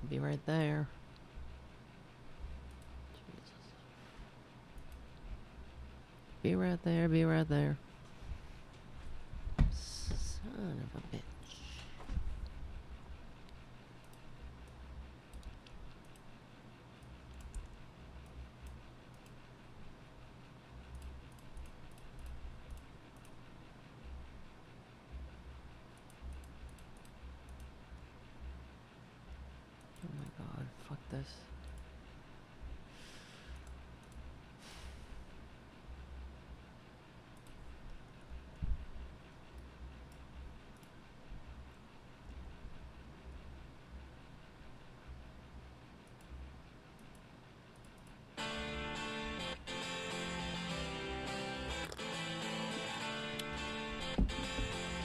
Be right there. Be right there. Be right there. Son of a bitch. Oh my god, fuck this.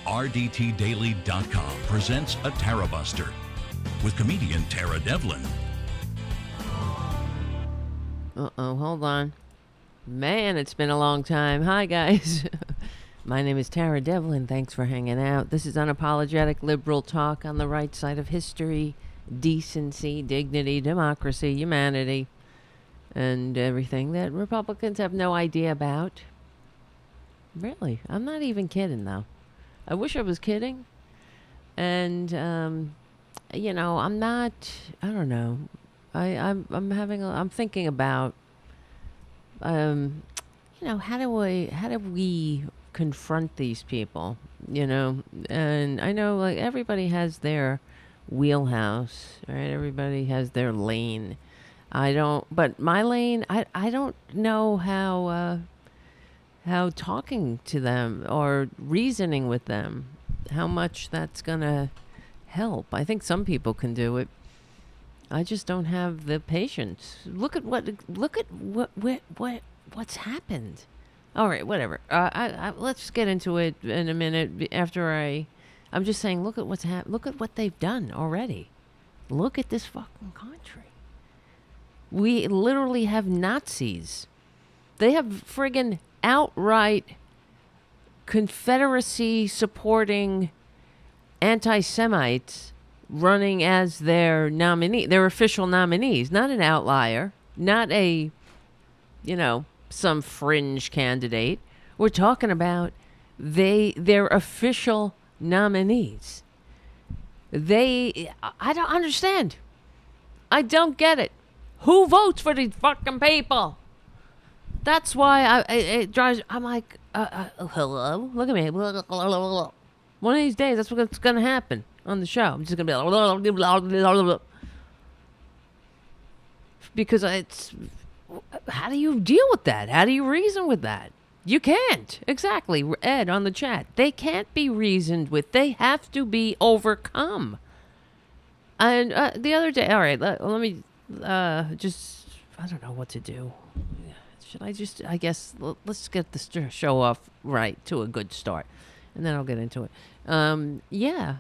RDTDaily.com presents a Tarabuster with comedian Tara Devlin. Uh-oh, hold on. Man, it's been a long time. Hi, guys. My name is Tara Devlin. Thanks for hanging out. This is unapologetic liberal talk on the right side of history, decency, dignity, democracy, humanity, and everything that Republicans have no idea about. Really, I'm not even kidding, though. I wish I was kidding. And, I'm not, I don't know. I'm thinking about, how do we confront these people, and I know like everybody has their wheelhouse, right? Everybody has their lane. But my lane, I don't know how talking to them or reasoning with them, how much that's gonna help. I think some people can do it. I just don't have the patience. Look at what's happened. All right, whatever. Let's get into it in a minute. I'm just saying, look at what's happened. Look at what they've done already. Look at this fucking country. We literally have Nazis. They have friggin' outright Confederacy supporting anti-Semites running as their nominee, their official nominees, not an outlier, not a, some fringe candidate. We're talking about their official nominees. I don't understand. I don't get it. Who votes for these fucking people? That's why it drives. I'm like, hello, look at me. One of these days, that's what's gonna happen on the show. I'm just gonna be like, because it's. How do you deal with that? How do you reason with that? You can't. Exactly, Ed on the chat. They can't be reasoned with. They have to be overcome. And the other day, all right, let me just. I don't know what to do. Should I just, I guess, let's get the show off right to a good start. And then I'll get into it. Yeah,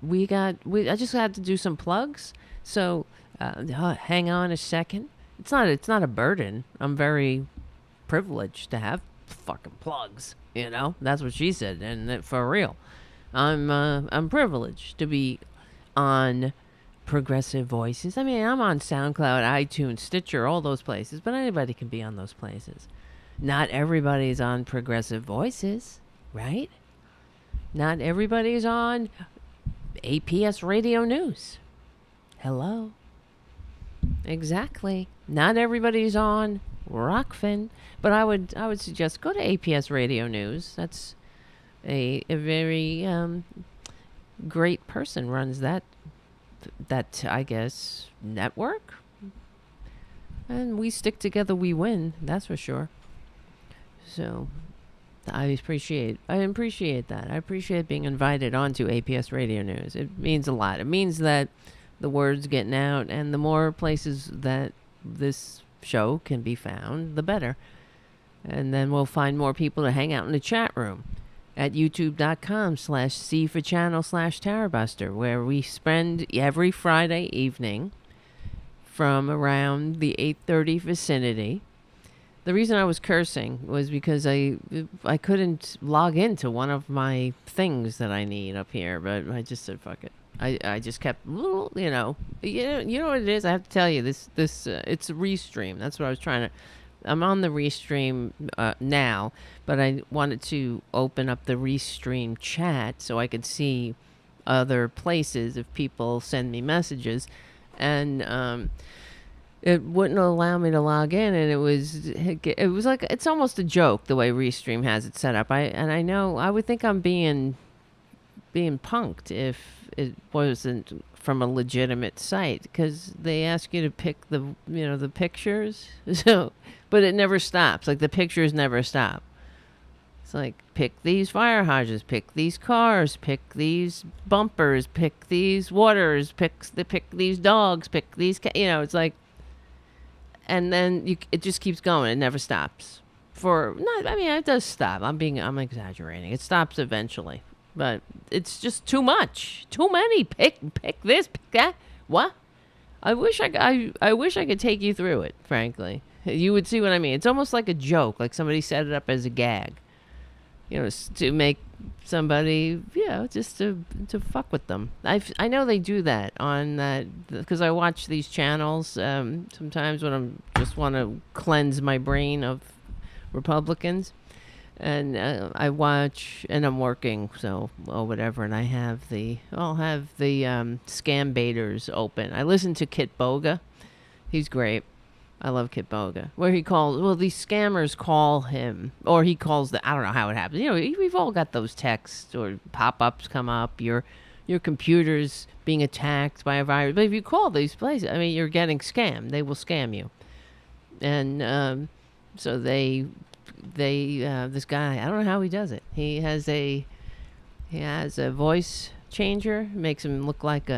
I just had to do some plugs. So hang on a second. It's not a burden. I'm very privileged to have fucking plugs. That's what she said. And for real, I'm privileged to be on Progressive Voices. I mean, I'm on SoundCloud, iTunes, Stitcher, all those places, but anybody can be on those places. Not everybody's on Progressive Voices, right? Not everybody's on APS Radio News. Hello. Exactly. Not everybody's on Rokfin, but I would suggest go to APS Radio News. That's a very great person runs that I guess network, and we stick together, we win. That's for sure. So I appreciate that. I appreciate being invited onto APS Radio News. It means a lot. It means that the word's getting out, and the more places that this show can be found, the better. And then we'll find more people to hang out in the chat room at youtube.com/C for channel/Tarabuster, where we spend every Friday evening from around the 8:30 vicinity. The reason I was cursing was because I couldn't log into one of my things that I need up here, but I just said fuck it. I just kept, you know what it is. I have to tell you this. It's a restream. That's what I was trying to. I'm on the restream now, but I wanted to open up the restream chat so I could see other places if people send me messages, and it wouldn't allow me to log in, and it was like it's almost a joke the way restream has it set up. I know I would think I'm being punked if it wasn't from a legitimate site, because they ask you to pick the pictures. So, but it never stops. Like the pictures never stop. It's like, pick these fire hydrants, pick these cars, pick these bumpers, pick these waters, pick these dogs, pick these it's like, and then it just keeps going. It never stops. It does stop. I'm exaggerating. It stops eventually. But it's just too much. Too many. Pick this, pick that. What? I wish I could take you through it, frankly. You would see what I mean. It's almost like a joke, like somebody set it up as a gag. To make somebody, just to fuck with them. I know they do that on that, because I watch these channels sometimes when I'm just want to cleanse my brain of Republicans. And I watch, and I'm working, or whatever, and I'll have the scam baiters open. I listen to Kit Boga. He's great. I love Kit Boga. Where these scammers call him, or he calls I don't know how it happens. We've all got those texts or pop-ups come up. Your computer's being attacked by a virus. But if you call these places, you're getting scammed. They will scam you. And so this guy, I don't know how he does it. He has a voice changer, makes him look like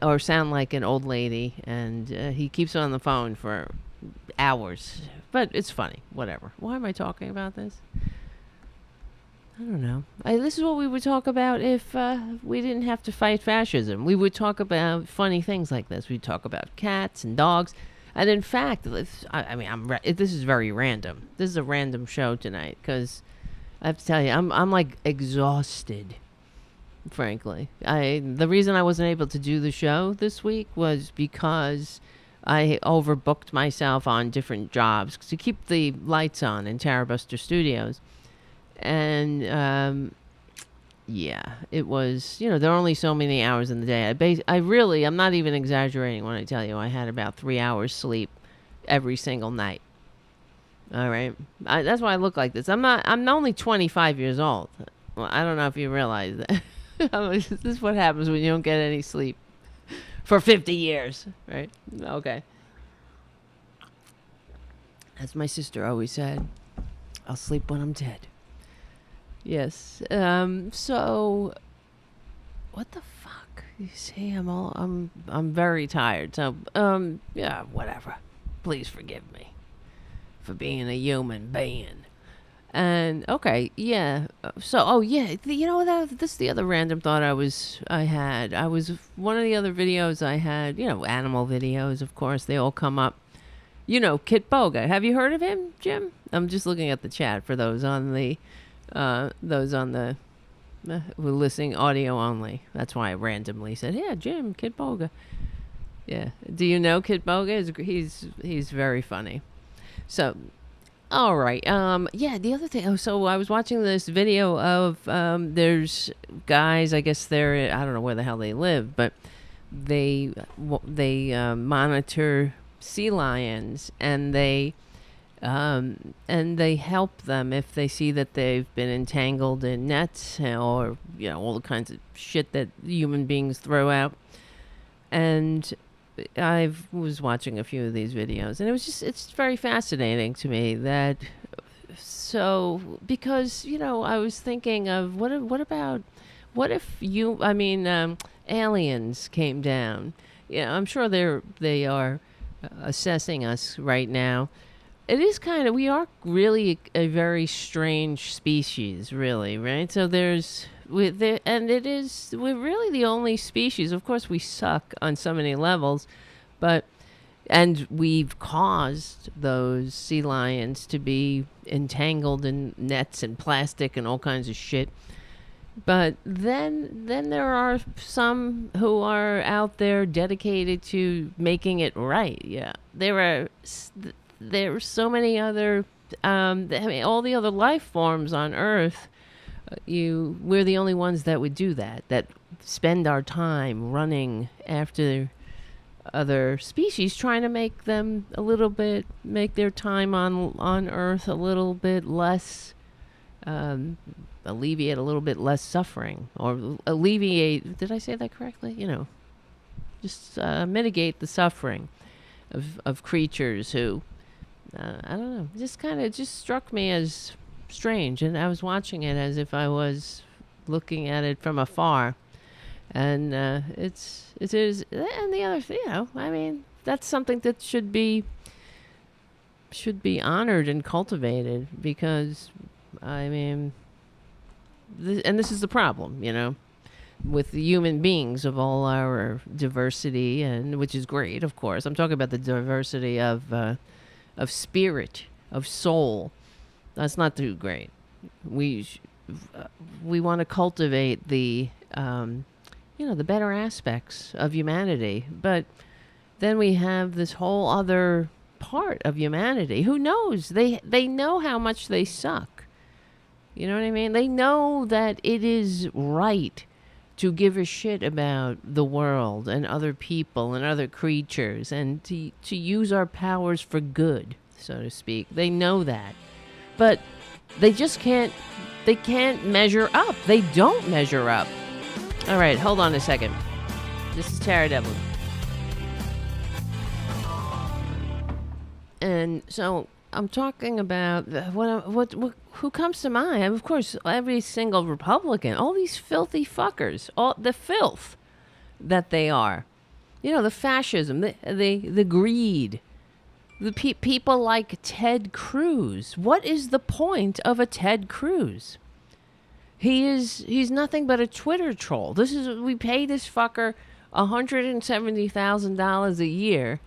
or sound like an old lady, and he keeps on the phone for hours. But it's funny, whatever. Why am I talking about this? I don't know. This is what we would talk about if we didn't have to fight fascism. We would talk about funny things like this. We'd talk about cats and dogs. And in fact, this is very random. This is a random show tonight, because I have to tell you, I'm like exhausted, frankly. The reason I wasn't able to do the show this week was because I overbooked myself on different jobs to keep the lights on in Tarabuster Studios. And it was, there are only so many hours in the day. I'm not even exaggerating when I tell you I had about 3 hours sleep every single night. All right. That's why I look like this. I'm only 25 years old. Well, I don't know if you realize that. This is what happens when you don't get any sleep for 50 years, right? Okay. As my sister always said, I'll sleep when I'm dead. Yes. So what the fuck? You see, I'm very tired. So, whatever. Please forgive me for being a human being. And okay, yeah. So, this is the other random thought I had. One of the other videos I had, animal videos, of course, they all come up. Kit Boga. Have you heard of him, Jim? I'm just looking at the chat for those on the we're listening audio only. That's why I randomly said, yeah, Jim, Kit Boga. Yeah. Do you know Kit Boga? He's very funny. So, all right. The other thing. So I was watching this video of there's guys. I guess I don't know where the hell they live, but they monitor sea lions, and they help them if they see that they've been entangled in nets, or all the kinds of shit that human beings throw out. And I was watching a few of these videos, and it's very fascinating to me that. So because I was thinking of what if aliens came down. I'm sure they are assessing us right now. It is we are really a very strange species, really, right? So we're really the only species. Of course, we suck on so many levels, and we've caused those sea lions to be entangled in nets and plastic and all kinds of shit. But then there are some who are out there dedicated to making it right. Yeah, there are so many other. I mean, all the other life forms on Earth. We're the only ones that would do that. That spend our time running after other species, trying to make their time on Earth a little bit less. Alleviate a little bit less suffering, or alleviate, did I say that correctly? Just mitigate the suffering of creatures who, I don't know, just struck me as strange. And I was watching it as if I was looking at it from afar. And it is, and the other thing, I mean, that's something that should be honored and cultivated, because, I mean, this is the problem, with the human beings of all our diversity, and which is great, of course. I'm talking about the diversity of spirit, of soul. That's not too great. We want to cultivate the the better aspects of humanity, but then we have this whole other part of humanity. Who knows? They know how much they suck. You know what I mean? They know that it is right to give a shit about the world and other people and other creatures, and to use our powers for good, so to speak. They know that. But they just can't measure up. They don't measure up. All right, hold on a second. This is Tara Devlin. And so I'm talking about who comes to mind. Of course, every single Republican, all these filthy fuckers, all the filth that they are. The fascism, the greed, the people like Ted Cruz. What is the point of a Ted Cruz? He's nothing but a Twitter troll. We pay this fucker $170,000 a year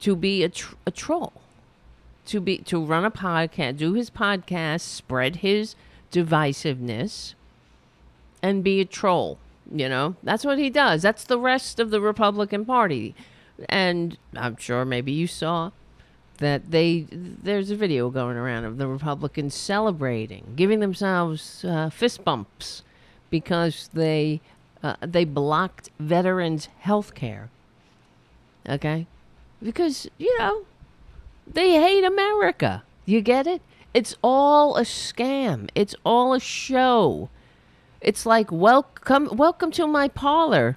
to be a troll. To run a podcast, do his podcast, spread his divisiveness, and be a troll. That's what he does. That's the rest of the Republican Party. And I'm sure maybe you saw that there's a video going around of the Republicans celebrating, giving themselves fist bumps because they blocked veterans' health care. Okay? Because, they hate America. You get it? It's all a scam. It's all a show. It's like, welcome to my parlor,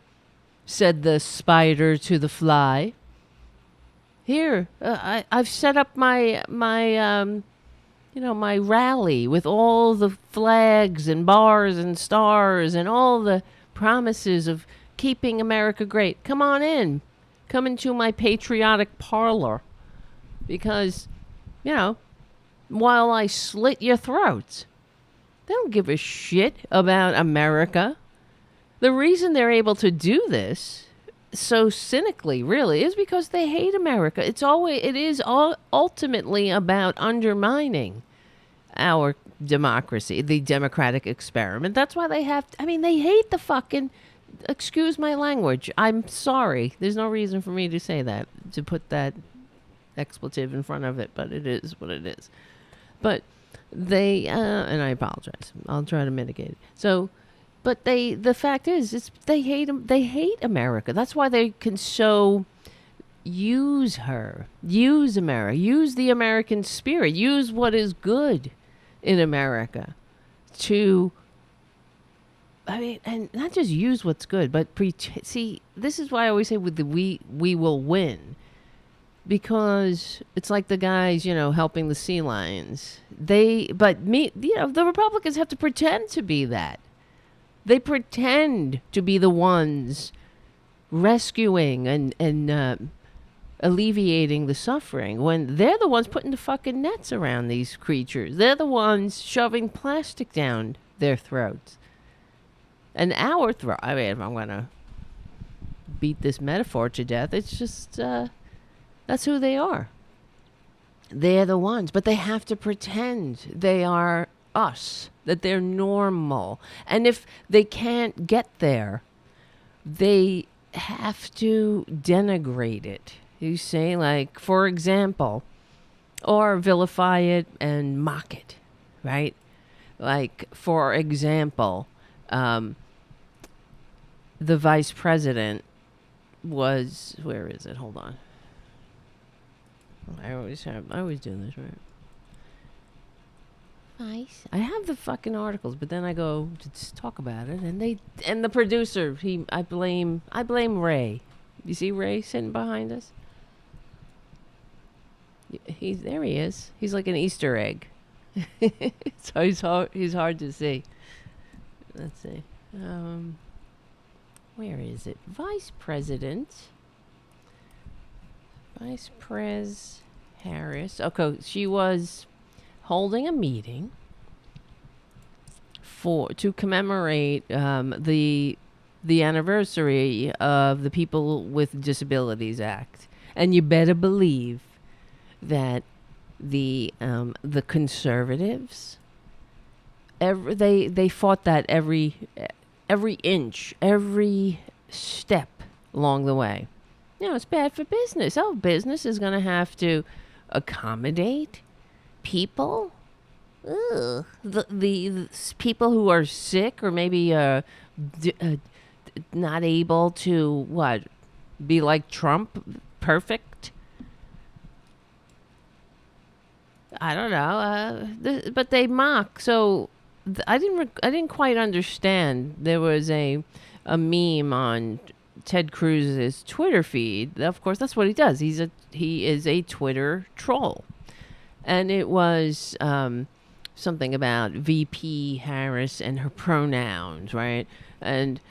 said the spider to the fly. Here, I've set up my rally with all the flags and bars and stars and all the promises of keeping America great. Come on in. Come into my patriotic parlor. Because, while I slit your throats, they don't give a shit about America. The reason they're able to do this so cynically, really, is because they hate America. It is ultimately about undermining our democracy, the democratic experiment. That's why they hate the fucking, excuse my language. I'm sorry. There's no reason for me to say that, to put that expletive in front of it, but it is what it is. But they, and I apologize. I'll try to mitigate it. So, but the fact is, they hate America. That's why they can so use America, use the American spirit, use what is good in America to, and not just use what's good, but see, this is why I always say with the we will win. Because it's like the guys, helping the sea lions. The Republicans have to pretend to be that. They pretend to be the ones rescuing and alleviating the suffering when they're the ones putting the fucking nets around these creatures. They're the ones shoving plastic down their throats. And our throat. I mean, if I'm going to beat this metaphor to death, it's just... that's who they are. They're the ones, but they have to pretend they are us, that they're normal. And if they can't get there, they have to denigrate it. You say, like, for example, or vilify it and mock it, right? Like, for example, the vice president was, where is it? Hold on. I always do this, right? Vice. I have the fucking articles, but then I go to just talk about it, and the producer, I blame Ray. You see Ray sitting behind us? There he is. He's like an Easter egg. So he's hard to see. Let's see. Where is it? Vice Pres Harris. Okay, she was holding a meeting to commemorate the anniversary of the People with Disabilities Act, and you better believe that the conservatives, they fought that every inch, every step along the way. It's bad for business. Oh, business is going to have to accommodate people. Ugh. The people who are sick or maybe not able to be like Trump, perfect. I don't know, but they mock. So I didn't quite understand. There was a meme on Ted Cruz's Twitter feed. Of course, that's what he does. He is a Twitter troll, and it was something about VP Harris and her pronouns, right? And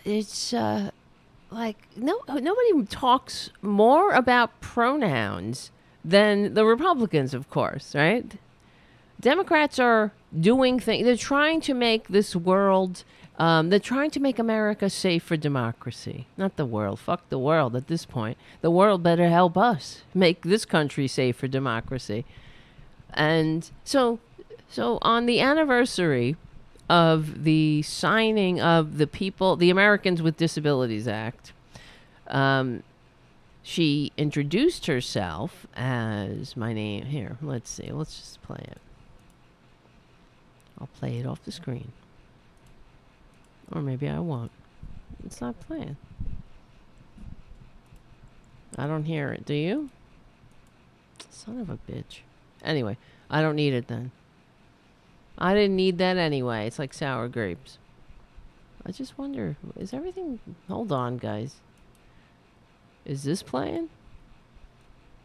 it's like nobody talks more about pronouns than the Republicans, of course, right? Democrats are doing things. They're trying to make this world. They're trying to make America safe for democracy. Not the world. Fuck the world at this point. The world better help us make this country safe for democracy. And so on the anniversary of the signing of the Americans with Disabilities Act, she introduced herself as my name. Here, let's see. Let's just play it. I'll play it off the screen. Or maybe I won't. It's not playing. I don't hear it. Do you? Son of a bitch. Anyway, I don't need it then. I didn't need that anyway. It's like sour grapes. I just wonder, is everything... Hold on, guys. Is this playing?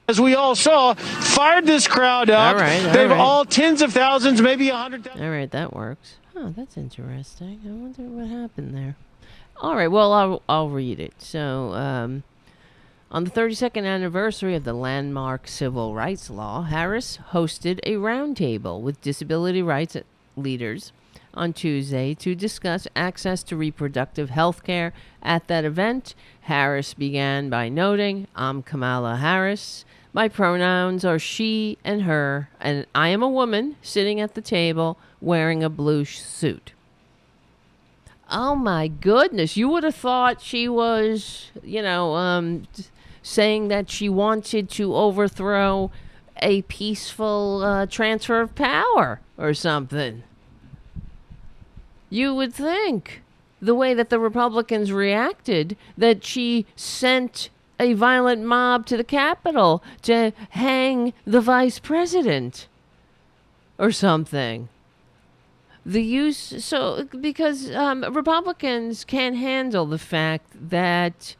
As we all saw, fired this crowd up. All right. They've all tens of thousands, maybe 100,000. All right, that works. Oh, that's interesting. I wonder what happened there. All right, well, I'll read it. So, on the 32nd anniversary of the landmark civil rights law, Harris hosted a roundtable with disability rights leaders on Tuesday to discuss access to reproductive health care. At that event, Harris began by noting, "I'm Kamala Harris. My pronouns are she and her, and I am a woman sitting at the table wearing a blue suit." Oh my goodness. You would have thought she was, saying that she wanted to overthrow a peaceful transfer of power or something. You would think, the way that the Republicans reacted, that she sent a violent mob to the Capitol to hang the vice president or something. Because Republicans can't handle the fact that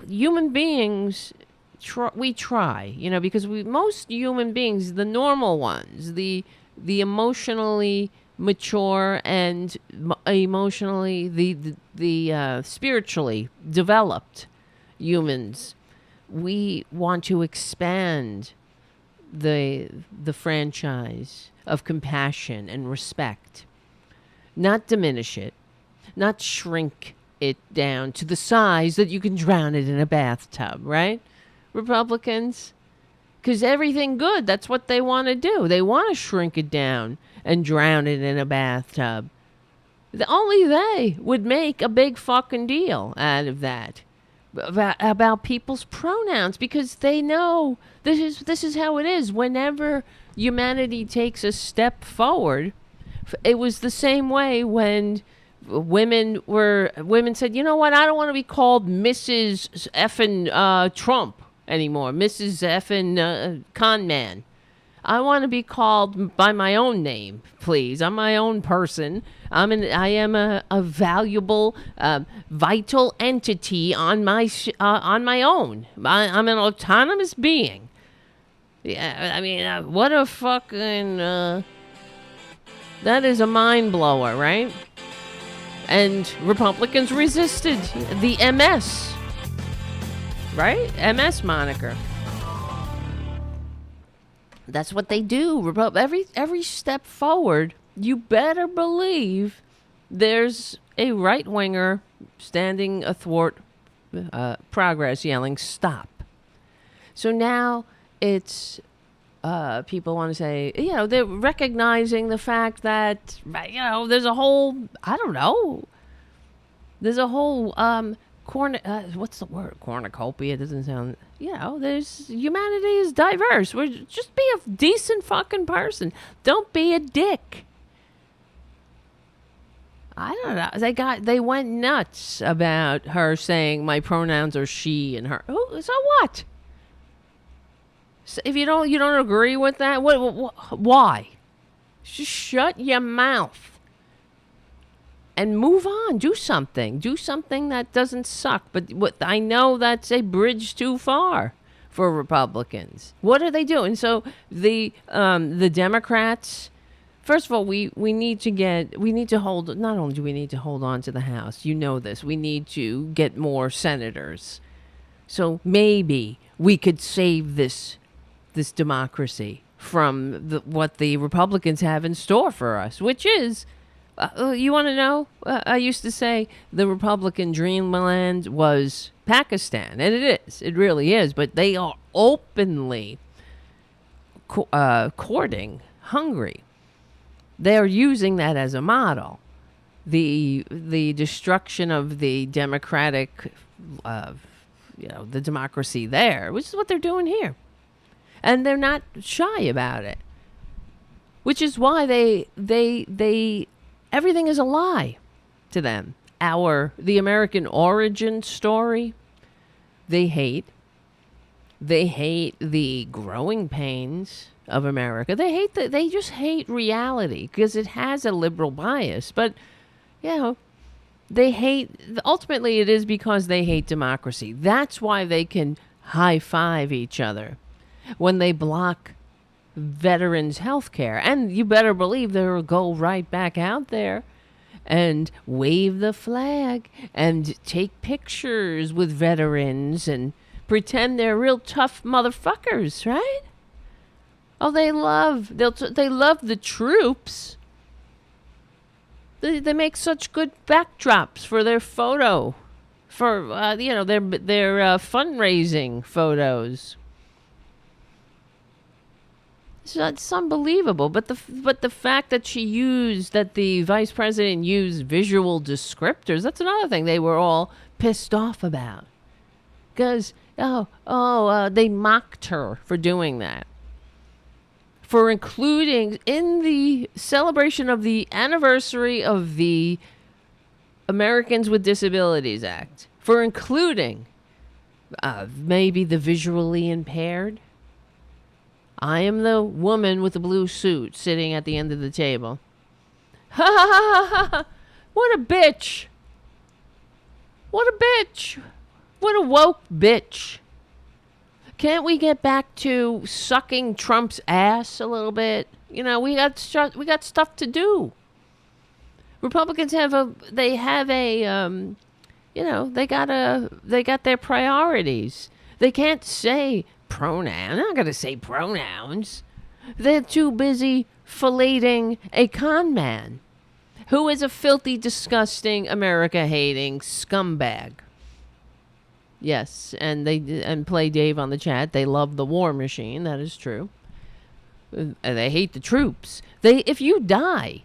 human beings, we try, because most human beings, the normal ones, the emotionally mature and emotionally, the spiritually developed humans, we want to expand the franchise of compassion and respect, not diminish it, not shrink it down to the size that you can drown it in a bathtub, right? Republicans, because everything good, that's what they want to do. They want to shrink it down and drown it in a bathtub. Only they would make a big fucking deal out of that. About people's pronouns, because they know this is how it is. Whenever humanity takes a step forward, it was the same way when women said, you know what, I don't want to be called Mrs. effing Trump anymore, Mrs. effing con man. I want to be called by my own name, please. I'm my own person. I am a valuable, vital entity on my own. I'm an autonomous being. Yeah, I mean, what a fucking that is a mind blower, right? And Republicans resisted the MS, right? MS moniker. That's what they do. Every step forward, you better believe there's a right-winger standing athwart progress yelling, stop. So now it's, people want to say, they're recognizing the fact that, there's a whole, there's a whole, what's the word? Cornucopia. It doesn't sound, there's, humanity is diverse. Just be a decent fucking person. Don't be a dick. I don't know. They went nuts about her saying my pronouns are she and her. Oh, so what? So if you don't agree with that, why? Just shut your mouth and move on. Do something. Do something that doesn't suck. But I know that's a bridge too far for Republicans. What are they doing? So the Democrats. First of all, we need to hold. Not only do we need to hold on to the House, you know this. We need to get more senators. So maybe we could save this democracy from what the Republicans have in store for us, which is, you want to know? I used to say the Republican dreamland was Pakistan, and it is. It really is. But they are openly courting Hungary. They're using that as a model. The destruction of the democratic, the democracy there, which is what they're doing here. And they're not shy about it. Which is why they everything is a lie to them. The American origin story, they hate. They hate the growing pains of America. They just hate reality because it has a liberal bias. But, they hate, ultimately it is because they hate democracy. That's why they can high five each other when they block veterans' health care. And you better believe they'll go right back out there and wave the flag and take pictures with veterans and pretend they're real tough motherfuckers, right? Oh, they love the troops. They make such good backdrops for their photo, for their fundraising photos. So it's unbelievable. But the fact that the vice president used visual descriptors, that's another thing they were all pissed off about, because they mocked her for doing that. For including in the celebration of the anniversary of the Americans with Disabilities Act, for including maybe the visually impaired. I am the woman with the blue suit sitting at the end of the table. Ha ha ha ha ha! What a bitch! What a bitch! What a woke bitch! Can't we get back to sucking Trump's ass a little bit? We got stuff to do. Republicans they got their priorities. They can't say pronouns. I'm not going to say pronouns. They're too busy filleting a con man who is a filthy, disgusting, America-hating scumbag. Yes, and Play Dave on the chat. They love the war machine. That is true. They hate the troops. If you die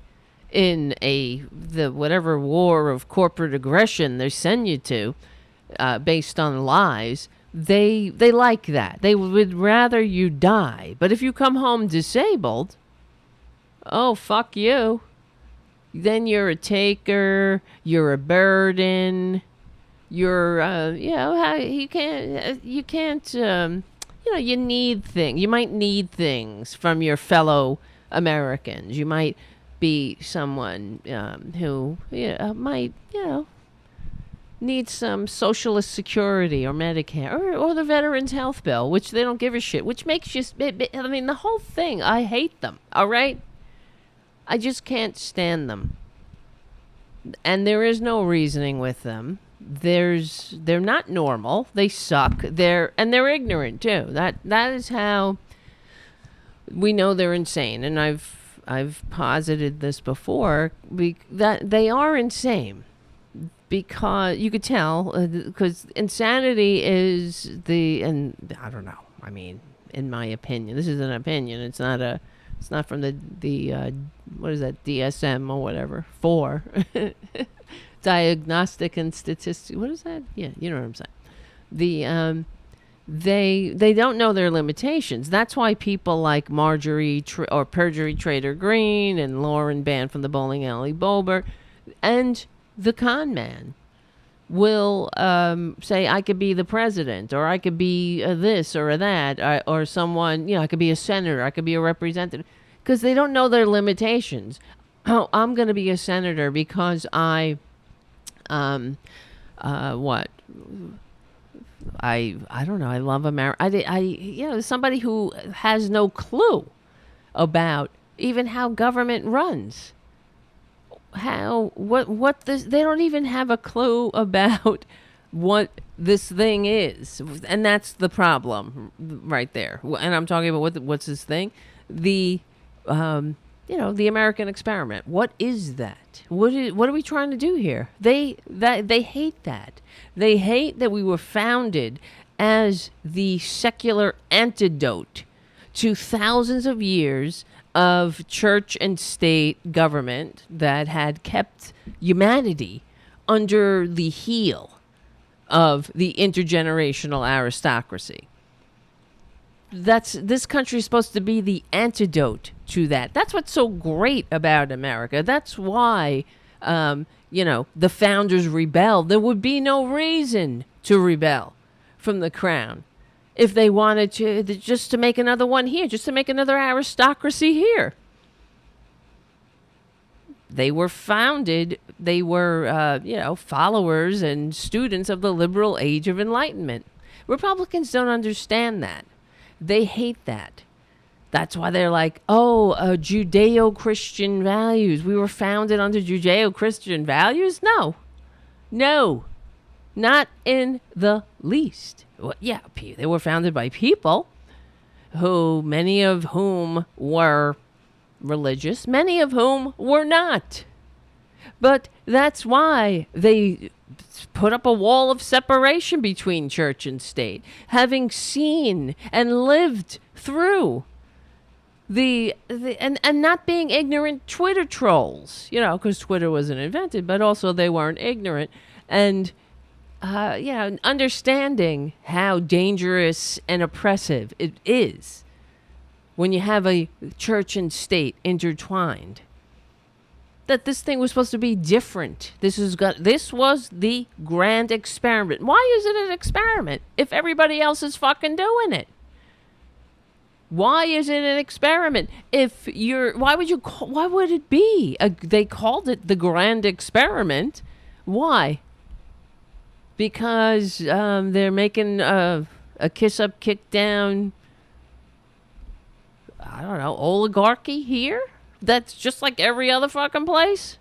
in the whatever war of corporate aggression they send you to, based on lies, they like that. They would rather you die. But if you come home disabled, oh, fuck you. Then you're a taker. You're a burden. You're, you can't, you need things. You might need things from your fellow Americans. You might be someone who might, need some socialist security or Medicare or the Veterans Health Bill, which they don't give a shit, which makes you, I mean, the whole thing, I hate them, all right? I just can't stand them. And there is no reasoning with them. They're not normal. They suck. They're ignorant too. That is how we know they're insane. And I've posited this before, that they are insane, because you could tell, because insanity is and I don't know. I mean, in my opinion, this is an opinion. It's not from the what is that, DSM or whatever, 4. Diagnostic and Statistics. What is that? Yeah, you know what I'm saying. They don't know their limitations. That's why people like Marjorie or Perjury Trader Green and Lauren Band from the Bowling Alley Boulder and the con man will say, I could be the president, or I could be this or that, or someone, I could be a senator, I could be a representative, because they don't know their limitations. Oh, I'm going to be a senator because I don't know, I love America. Somebody who has no clue about even how government runs. They don't even have a clue about what this thing is. And that's the problem right there. And I'm talking about what's this thing? The American experiment. What is that? What are we trying to do here? They hate that. They hate that we were founded as the secular antidote to thousands of years of church and state government that had kept humanity under the heel of the intergenerational aristocracy. This country is supposed to be the antidote to that. That's what's so great about America. That's why, the founders rebelled. There would be no reason to rebel from the crown if they wanted just to make another one here, just to make another aristocracy here. They were founded, they were, followers and students of the liberal age of enlightenment. Republicans don't understand that. They hate that. That's why they're like, Judeo-Christian values. We were founded under Judeo-Christian values? No, not in the least. Well, yeah, they were founded by people many of whom were religious, many of whom were not. But that's why they put up a wall of separation between church and state, having seen and lived through and not being ignorant Twitter trolls, because Twitter wasn't invented, but also they weren't ignorant. And understanding how dangerous and oppressive it is when you have a church and state intertwined. That this thing was supposed to be different. This was the grand experiment. Why is it an experiment if everybody else is fucking doing it? Why is it an experiment why would it be? They called it the grand experiment. Why? Because they're making a kiss up, kick down, I don't know, oligarchy here? That's just like every other fucking place?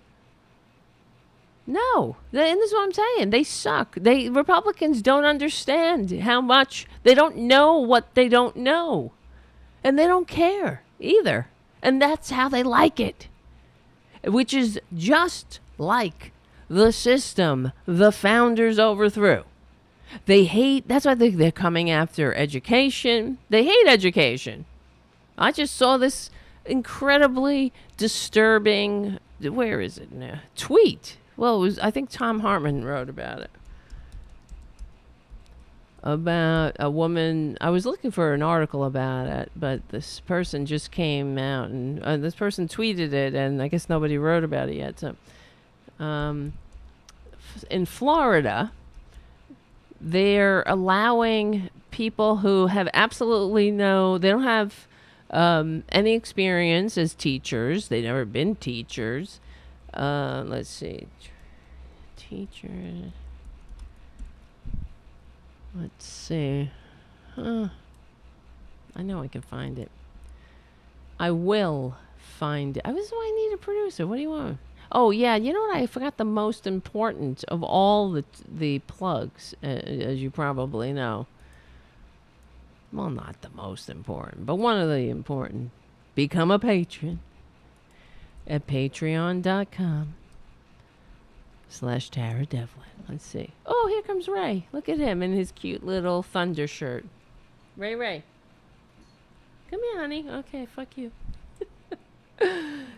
No. And this is what I'm saying. They suck. Republicans don't understand how much, they don't know what they don't know. And they don't care either. And that's how they like it. Which is just like the system the founders overthrew. They hate, that's why they're coming after education. They hate education. I just saw this incredibly disturbing, where is it now? Tweet. Well, it was, I think Tom Hartman wrote about it. About a woman. I was looking for an article about it, but this person just came out and this person tweeted it, and I guess nobody wrote about it yet. So, in Florida, they're allowing people who have absolutely they don't have any experience as teachers. They've never been teachers. Let's see. Teachers. Let's see. I know I can find it. I will find it. This is why I need a producer. What do you want? Oh, yeah. You know what? I forgot the most important of all the plugs, as you probably know. Well, not the most important, but one of the important. Become a patron at patreon.com/TaraDevlin. Let's see. Oh, here comes Ray. Look at him in his cute little thunder shirt. Ray. Come here, honey. Okay, fuck you.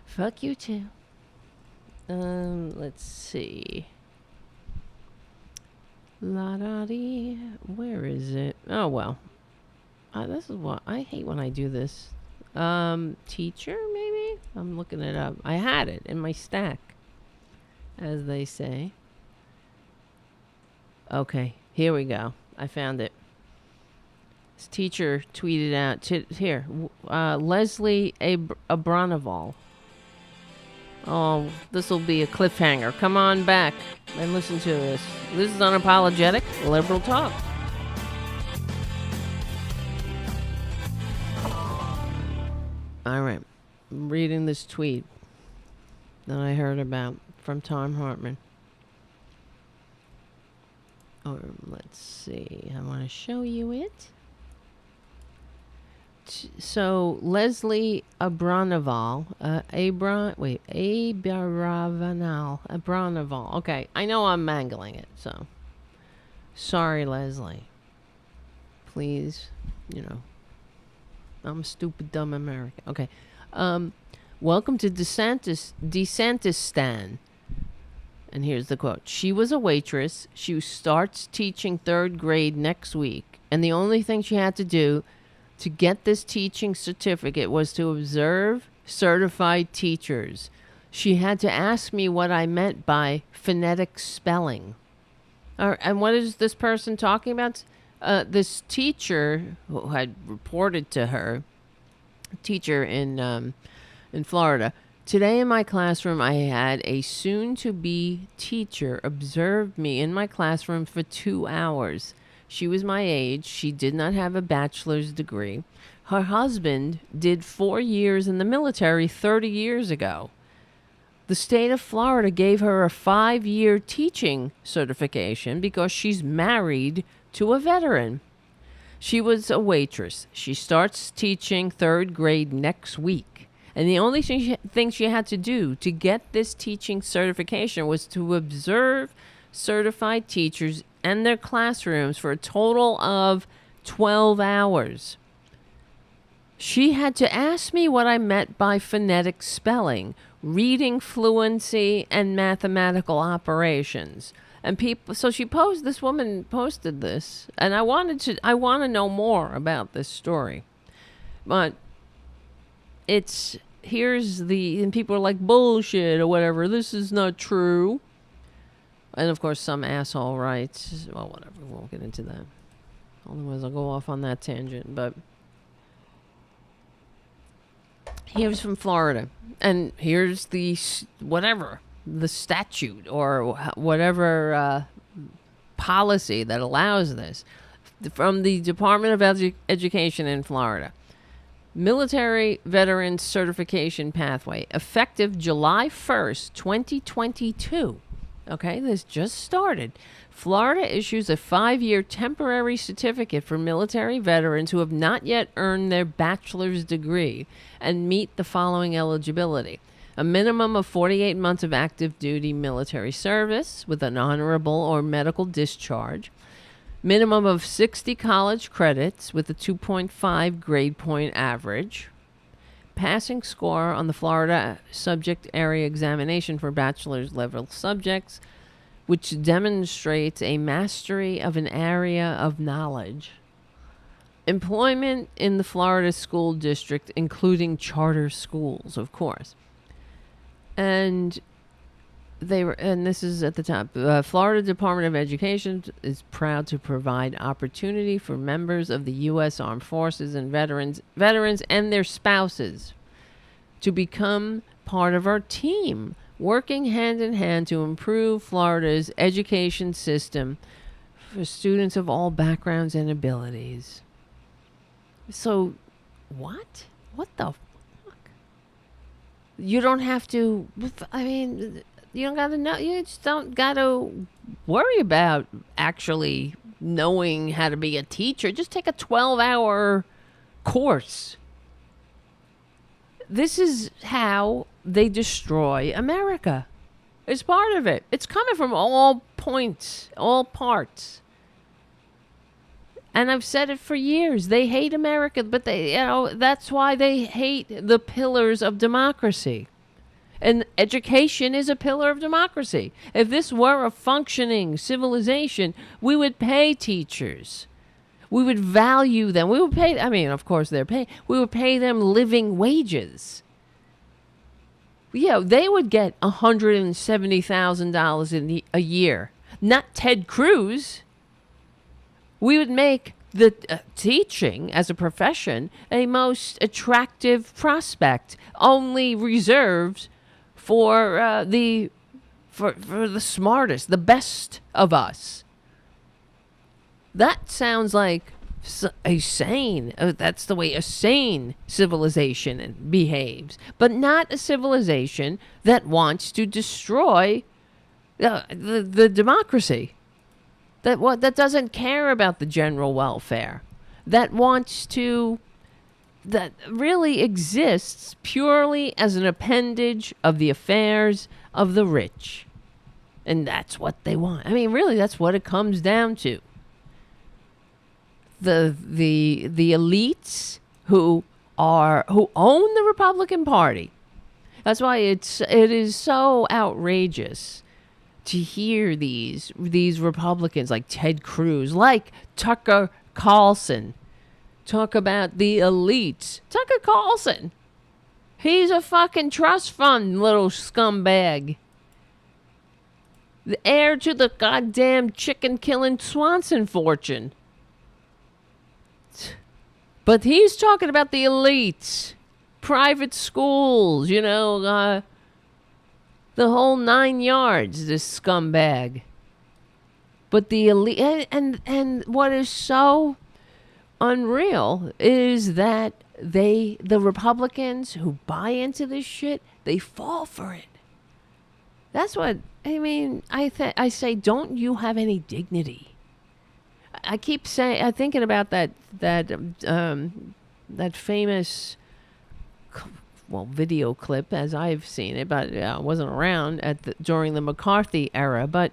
Fuck you, too. Let's see. La-da-dee. Where is it? Oh, well. This is what I hate when I do this. Teacher, maybe? I'm looking it up. I had it in my stack, as they say. Okay, here we go. I found it. This teacher tweeted out, here, Leslie Abronival. Oh, this will be a cliffhanger. Come on back and listen to this. This is unapologetic liberal talk. All right. I'm reading this tweet that I heard about from Tom Hartman. Or let's see. I want to show you it. So Leslie Abronival, Abronival. Okay, I know I'm mangling it, so sorry, Leslie. Please, I'm a stupid, dumb American. Okay, welcome to DeSantistan. And here's the quote. She was a waitress. She starts teaching 3rd grade next week. And the only thing she had to do to get this teaching certificate was to observe certified teachers. She had to ask me what I meant by phonetic spelling. And what is this person talking about? This teacher who had reported to her, teacher in Florida, today in my classroom, I had a soon-to-be teacher observe me in my classroom for 2 hours. She was my age. She did not have a bachelor's degree. Her husband did 4 years in the military 30 years ago. The state of Florida gave her a 5-year teaching certification because she's married to a veteran. She was a waitress. She starts teaching 3rd grade next week. And the only thing she had to do to get this teaching certification was to observe certified teachers and their classrooms for a total of 12 hours. She had to ask me what I meant by phonetic spelling, reading fluency, and mathematical operations. And this woman posted this, and I want to know more about this story. But and people are like, bullshit or whatever. This is not true. And of course, some asshole writes, well, whatever. We won't get into that. Otherwise, I'll go off on that tangent. But here's from Florida. And here's the statute or whatever policy that allows this from the Department of Education in Florida. Military Veterans Certification Pathway, effective July 1st, 2022. Okay, this just started. Florida issues a 5-year temporary certificate for military veterans who have not yet earned their bachelor's degree and meet the following eligibility. A minimum of 48 months of active duty military service with an honorable or medical discharge. Minimum of 60 college credits with a 2.5 grade point average. passing score on the Florida subject area examination for bachelor's level subjects, which demonstrates a mastery of an area of knowledge. Employment in the Florida school district, including charter schools, of course. And this is at the top. Florida Department of Education is proud to provide opportunity for members of the U.S. Armed Forces and veterans and their spouses to become part of our team, working hand in hand to improve Florida's education system for students of all backgrounds and abilities. So, what? What the fuck? You don't have to, you don't got to know, you just don't got to worry about actually knowing how to be a teacher. Just take a 12-hour course. This is how they destroy America. It's part of it. It's coming from all points, all parts. And I've said it for years. They hate America, but that's why they hate the pillars of democracy. And education is a pillar of democracy. If this were a functioning civilization, we would pay teachers. We would value them. We would pay, of course they're paid. We would pay them living wages. Yeah, they would get $170,000 a year. Not Ted Cruz. We would make the teaching as a profession a most attractive prospect, only reserved for the smartest, the best of us. That sounds like that's the way a sane civilization behaves, but not a civilization that wants to destroy the democracy. That doesn't care about the general welfare. That really exists purely as an appendage of the affairs of the rich. And that's what they want. Really, that's what it comes down to. The elites who own the Republican Party. That's why it is so outrageous to hear these Republicans like Ted Cruz, like Tucker Carlson, talk about the elites. Tucker Carlson, he's a fucking trust fund little scumbag. The heir to the goddamn chicken-killing Swanson fortune. But he's talking about the elites, private schools, the whole 9 yards, this scumbag. But the elite, and what is so unreal is that the Republicans who buy into this shit, they fall for it. That's what, I say, don't you have any dignity? I keep thinking about that famous video clip as I've seen it, but I wasn't around during the McCarthy era. But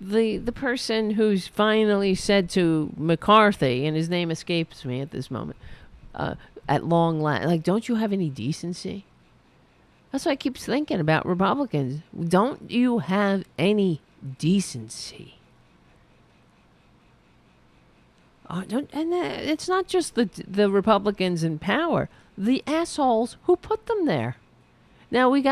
the person who's finally said to McCarthy, and his name escapes me at this moment, at long last, like, don't you have any decency? That's what I keep thinking about Republicans. Don't you have any decency? It's not just the Republicans in power. The assholes who put them there. Now we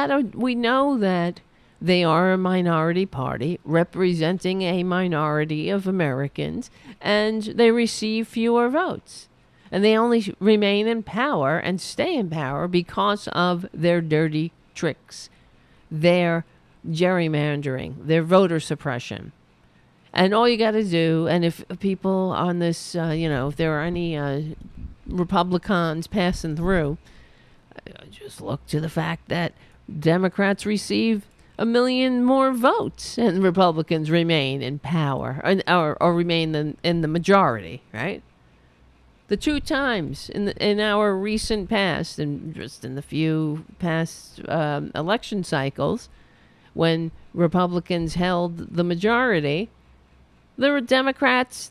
know that they are a minority party representing a minority of Americans, and they receive fewer votes. And they only remain in power and stay in power because of their dirty tricks, their gerrymandering, their voter suppression. And all you got to do, and if people on this, if there are any Republicans passing through, just look to the fact that Democrats receive 1 million more votes and Republicans remain in power or remain in the majority, right? The 2 times in our recent past, and just in the few past election cycles, when Republicans held the majority, there were Democrats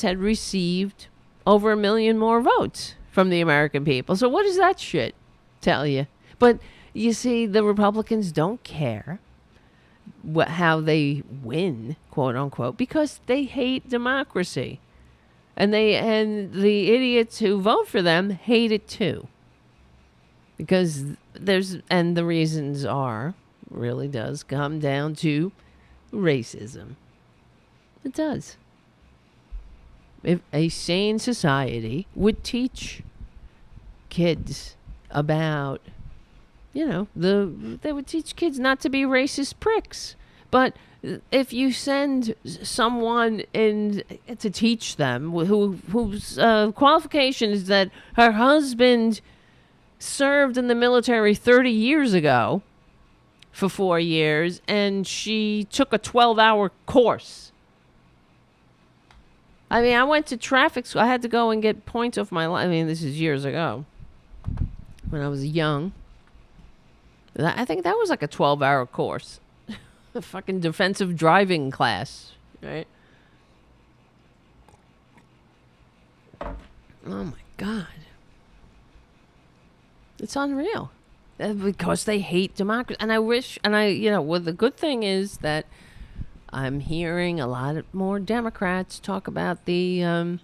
had received over 1 million more votes from the American people. So what does that shit tell you? But you see, the Republicans don't care how they win, quote unquote, because they hate democracy. And the idiots who vote for them hate it too. Because the reasons really does come down to racism. It does. If a sane society would teach kids about, they would teach kids not to be racist pricks. But if you send someone in to teach them whose qualification is that her husband served in the military 30 years ago for 4 years and she took a 12-hour course. I mean, I went to traffic school. I had to go and get points off my life. I mean, this is years ago when I was young. I think that was like a 12-hour course. A fucking defensive driving class, right? Oh my God. It's unreal. Because they hate democracy. And the good thing is that I'm hearing a lot more Democrats talk about the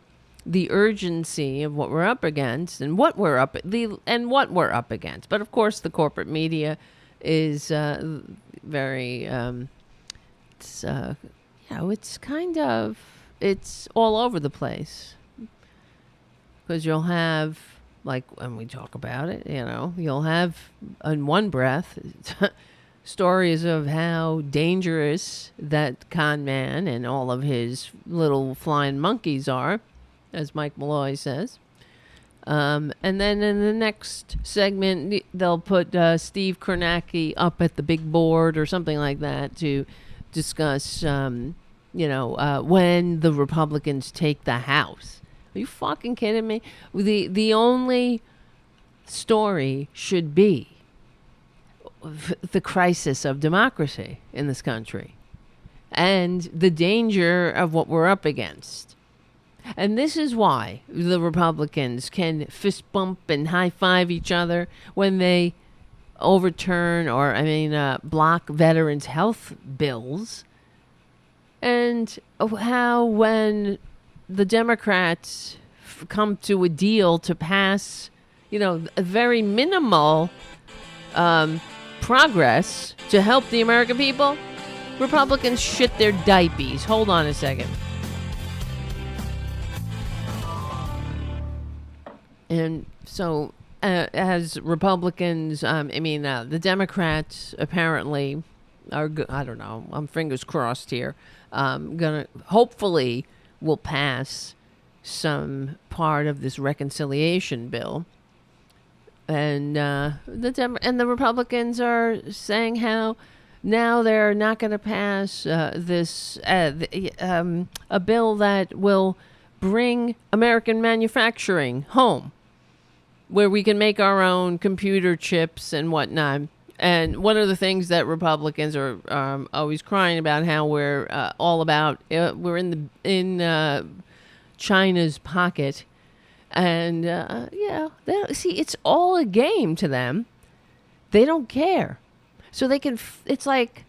urgency of what we're up against and what we're up against. But of course, the corporate media is very it's all over the place, because you'll have, like, when we talk about it, you'll have in one breath stories of how dangerous that con man and all of his little flying monkeys are, as Mike Malloy says. And then in the next segment, they'll put Steve Kornacki up at the big board or something like that to discuss, when the Republicans take the House. Are you fucking kidding me? The only story should be the crisis of democracy in this country and the danger of what we're up against. And this is why the Republicans can fist bump and high five each other when they overturn block veterans' health bills. And how when the Democrats come to a deal to pass, a very minimal progress to help the American people, Republicans shit their diapers. Hold on a second. And so, as Republicans, the Democrats apparently are, I don't know, I'm fingers crossed here, hopefully will pass some part of this reconciliation bill. And the Republicans are saying how now they're not going to pass a bill that will bring American manufacturing home, where we can make our own computer chips and whatnot. And one of the things that Republicans are always crying about, how we're all about, we're in China's pocket. And, see, it's all a game to them. They don't care. So they can, it's like,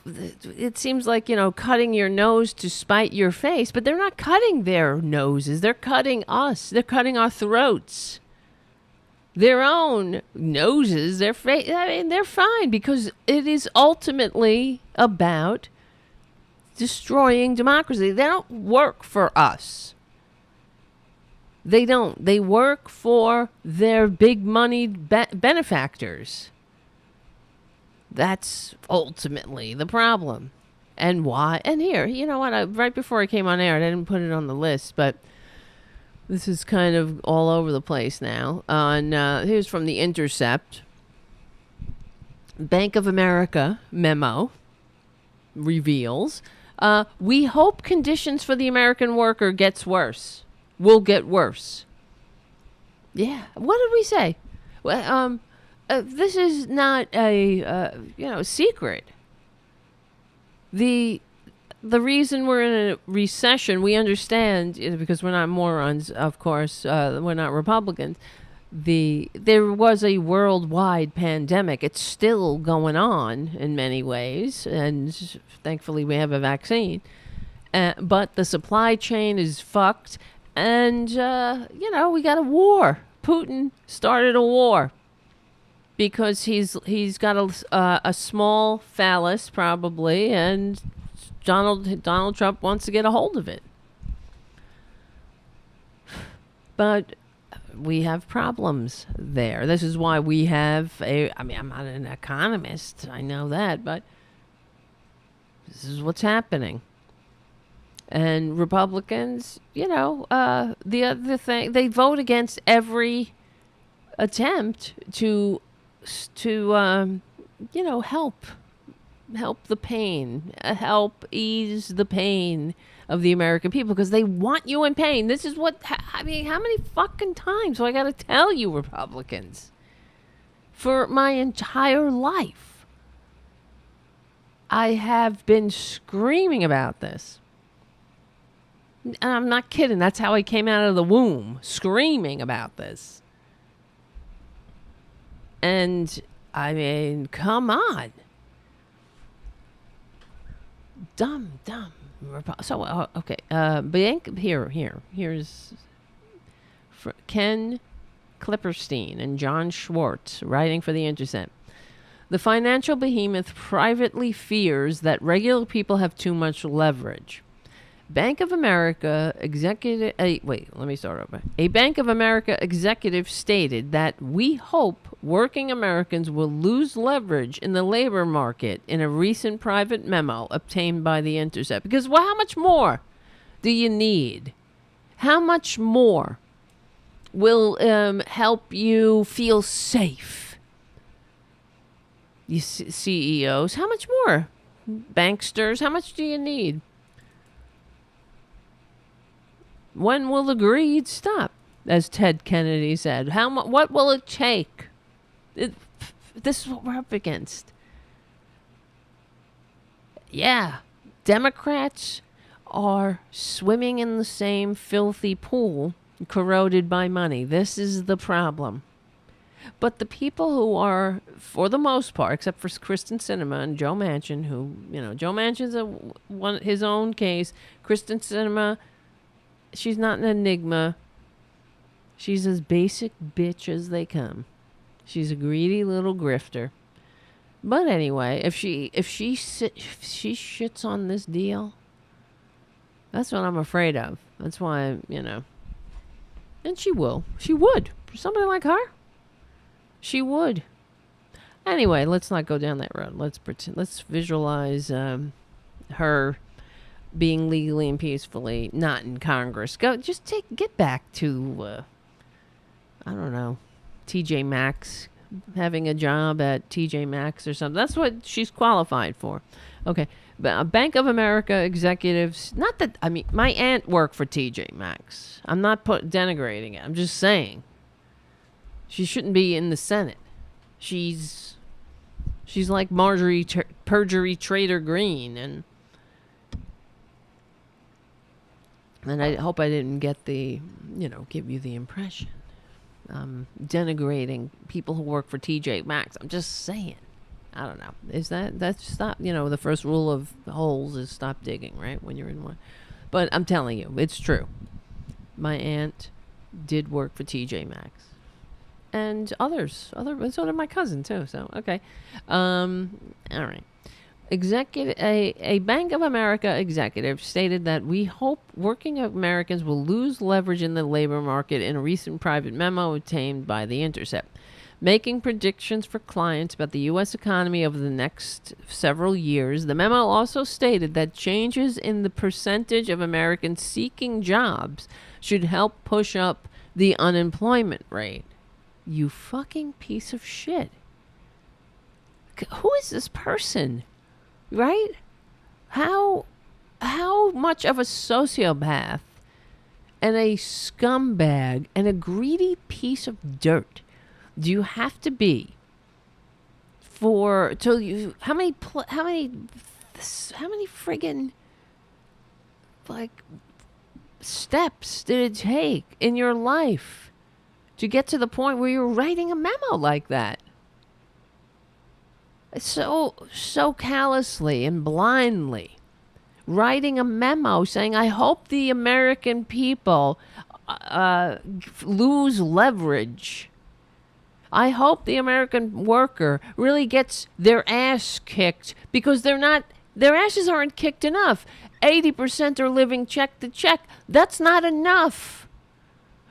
it seems like, cutting your nose to spite your face, but they're not cutting their noses. They're cutting us. They're cutting our throats. Their own noses, their face, they're fine, because it is ultimately about destroying democracy. They don't work for us. They don't. They work for their big money benefactors. That's ultimately the problem. And why? And here, you know what? Right before I came on air, I didn't put it on the list, but this is kind of all over the place now. Here's from The Intercept. Bank of America memo reveals, we hope conditions for the American worker gets worse. Will get worse. Yeah. What did we say? Well, this is not a secret. The the reason we're in a recession, we understand, is because we're not morons, of course. We're not Republicans. There was a worldwide pandemic. It's still going on in many ways, and thankfully we have a vaccine. But the supply chain is fucked, and we got a war. Putin started a war because he's got a small phallus probably, and Donald Trump wants to get a hold of it. But we have problems there. This is why we have I'm not an economist, I know that, but this is what's happening. And Republicans, the other thing, they vote against every attempt to help the pain, help ease the pain of the American people, because they want you in pain. This is what, how many fucking times do I got to tell you, Republicans? For my entire life, I have been screaming about this. And I'm not kidding. That's how I came out of the womb, screaming about this. And, come on. Dumb. So, okay. Here's Ken Klipperstein and John Schwartz writing for The Intercept. The financial behemoth privately fears that regular people have too much leverage. Bank of America executive... let me start over. A Bank of America executive stated that we hope working Americans will lose leverage in the labor market in a recent private memo obtained by The Intercept. Because, how much more do you need? How much more will help you feel safe? You CEOs, how much more? Banksters, how much do you need? When will the greed stop? As Ted Kennedy said. What will it take? This is what we're up against. Yeah, Democrats are swimming in the same filthy pool, corroded by money. This is the problem. But the people who are, for the most part, except for Kristen Sinema and Joe Manchin, who, Joe Manchin's his own case. Kristen Sinema, she's not an enigma. She's as basic bitch as they come. She's a greedy little grifter. But anyway, if she shits on this deal, that's what I'm afraid of. That's why, and she will. She would. For somebody like her, she would. Anyway, let's not go down that road. Let's visualize her being legally and peacefully not in Congress. Get back to I don't know, TJ Maxx, having a job at TJ Maxx or something. That's what she's qualified for. Okay. But Bank of America executives, not that, my aunt worked for TJ Maxx. I'm not denigrating it. I'm just saying she shouldn't be in the Senate. She's like Marjorie Perjury Trader Green, and I hope I didn't get give you the impression denigrating people who work for TJ Maxx. I'm just saying. I don't know. That's stop, the first rule of holes is stop digging, right? When you're in one. But I'm telling you, it's true. My aunt did work for TJ Maxx. And so did my cousin too. So, okay. All right. A Bank of America executive stated that we hope working Americans will lose leverage in the labor market in a recent private memo obtained by The Intercept, making predictions for clients about the U.S. economy over the next several years. The memo also stated that changes in the percentage of Americans seeking jobs should help push up the unemployment rate. You fucking piece of shit. Who is this person? Right? How much of a sociopath and a scumbag and a greedy piece of dirt do you have to be how many friggin' like steps did it take in your life to get to the point where you're writing a memo like that? So callously and blindly writing a memo saying, I hope the American people lose leverage. I hope the American worker really gets their ass kicked because their asses aren't kicked enough. 80% are living check to check. That's not enough.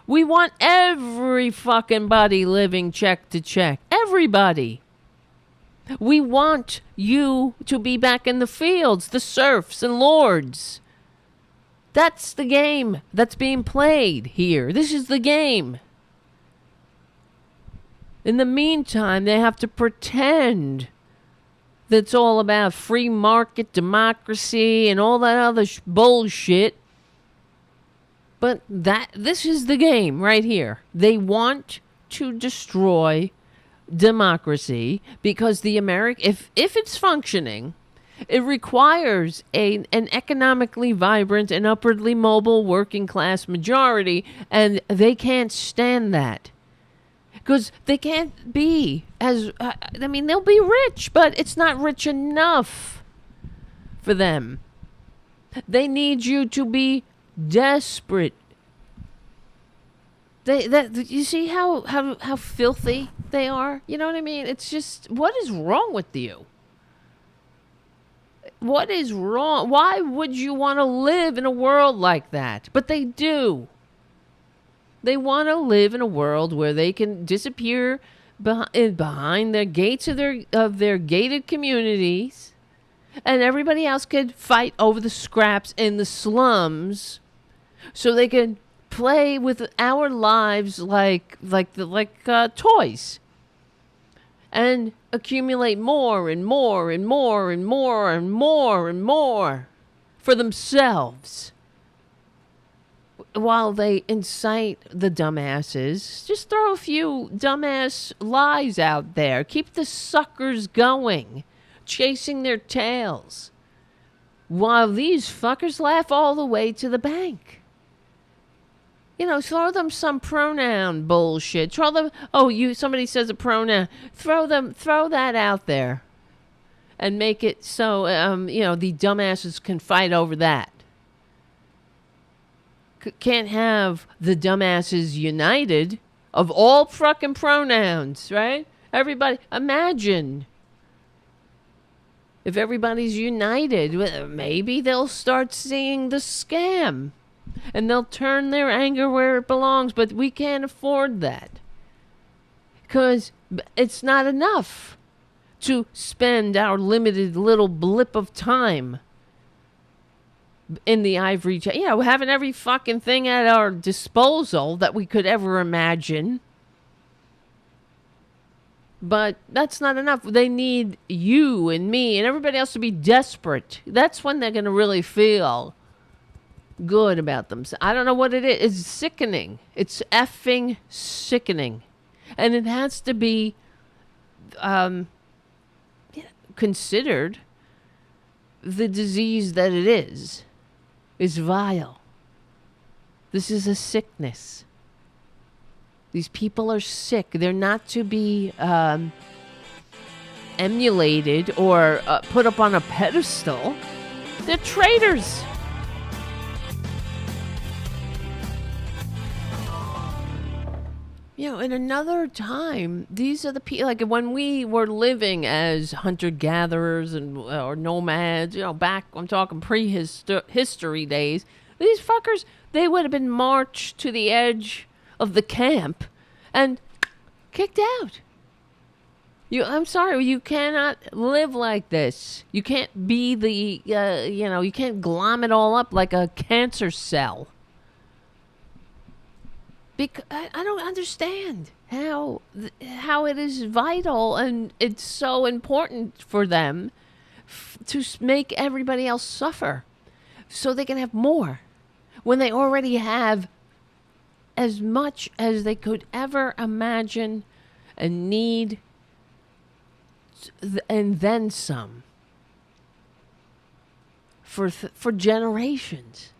We want every fucking body living check to check. Everybody. We want you to be back in the fields, the serfs and lords. That's the game that's being played here. This is the game. In the meantime, they have to pretend that it's all about free market democracy and all that other bullshit. But this is the game right here. They want to destroy democracy because if it's functioning, it requires an economically vibrant and upwardly mobile working class majority, and they can't stand that. Because they can't be they'll be rich, but it's not rich enough for them. They need you to be desperate. You see how filthy they are? You know what I mean? It's just, what is wrong with you? What is wrong? Why would you want to live in a world like that? But they do. They want to live in a world where they can disappear behind the gates of their gated communities, and everybody else could fight over the scraps in the slums, so they can play with our lives like toys, and accumulate more and more and more and more and more and more for themselves. While they incite the dumbasses, just throw a few dumbass lies out there. Keep the suckers going, chasing their tails, while these fuckers laugh all the way to the bank. You know, throw them some pronoun bullshit. Throw them, somebody says a pronoun. Throw that out there, and make it so, the dumbasses can fight over that. Can't have the dumbasses united of all fucking pronouns, right? Everybody, imagine if everybody's united, maybe they'll start seeing the scam and they'll turn their anger where it belongs, but we can't afford that because it's not enough to spend our limited little blip of time in the ivory chair. We're having every fucking thing at our disposal that we could ever imagine. But that's not enough. They need you and me and everybody else to be desperate. That's when they're going to really feel good about themselves. I don't know what it is. It's sickening. It's effing sickening. And it has to be considered the disease that it is vile. This is a sickness. These people are sick. They're not to be emulated or put up on a pedestal. They're traitors. In another time, these are the people, like when we were living as hunter-gatherers or nomads, back, I'm talking prehistory days, these fuckers, they would have been marched to the edge of the camp and kicked out. I'm sorry, you cannot live like this. You can't be you can't glom it all up like a cancer cell. Because I don't understand how it is vital and it's so important for them to make everybody else suffer so they can have more when they already have as much as they could ever imagine and need, and then some for generations.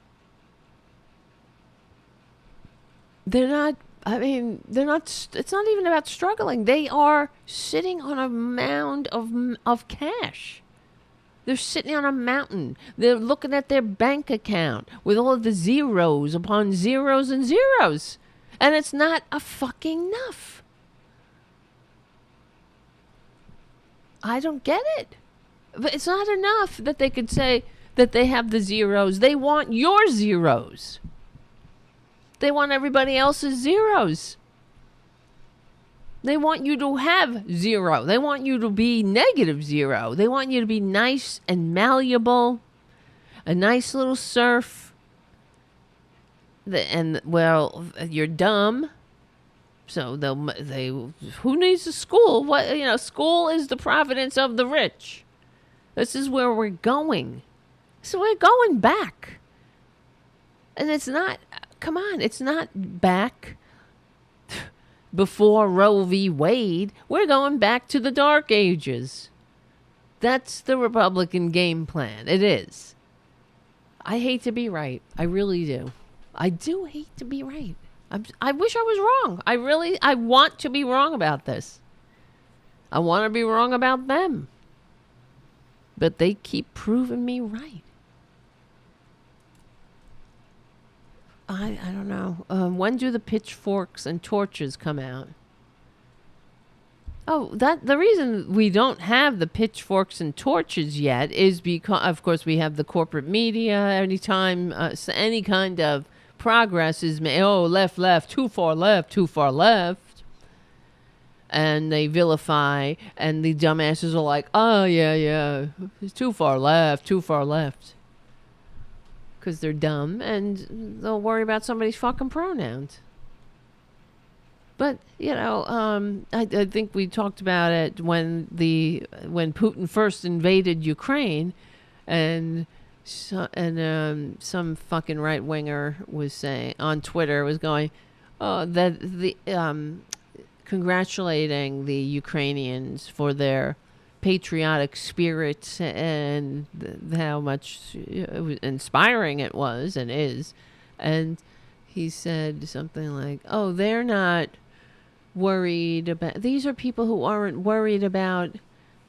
They're not, I mean, they're not, it's not even about struggling. They are sitting on a mound of cash. They're sitting on a mountain. They're looking at their bank account with all of the zeros upon zeros and zeros. And it's not a fucking enough. I don't get it. But it's not enough that they could say that they have the zeros. They want your zeros. They want everybody else's zeros. They want you to have zero. They want you to be negative zero. They want you to be nice and malleable, a nice little serf. Well, you're dumb. So they who needs a school? School is the providence of the rich. This is where we're going. So we're going back. And it's not, come on, it's not back before Roe v. Wade. We're going back to the Dark Ages. That's the Republican game plan. It is. I hate to be right. I really do. I do hate to be right. I wish I was wrong. I want to be wrong about this. I want to be wrong about them. But they keep proving me right. I don't know. When do the pitchforks and torches come out? Oh, the reason we don't have the pitchforks and torches yet is because, of course, we have the corporate media. Anytime any kind of progress is made, left, too far left. And they vilify, and the dumbasses are like, oh, yeah, it's too far left. Because they're dumb, and they'll worry about somebody's fucking pronouns. But, I think we talked about it when Putin first invaded Ukraine, and some fucking right-winger was saying, on Twitter, was going, that the congratulating the Ukrainians for their patriotic spirit and how much inspiring it was and is. And he said something like, oh, they're not worried about, these are people who aren't worried about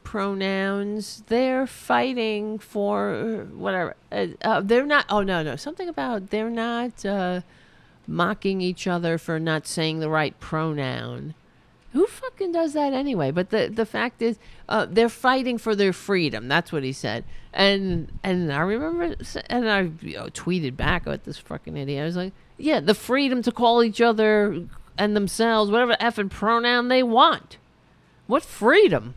pronouns. They're fighting for whatever. They're not, something about they're not mocking each other for not saying the right pronoun. Who fucking does that anyway? But the fact is, they're fighting for their freedom. That's what he said. And I remember, and I tweeted back at this fucking idiot. I was like, yeah, the freedom to call each other and themselves whatever effing pronoun they want. What freedom?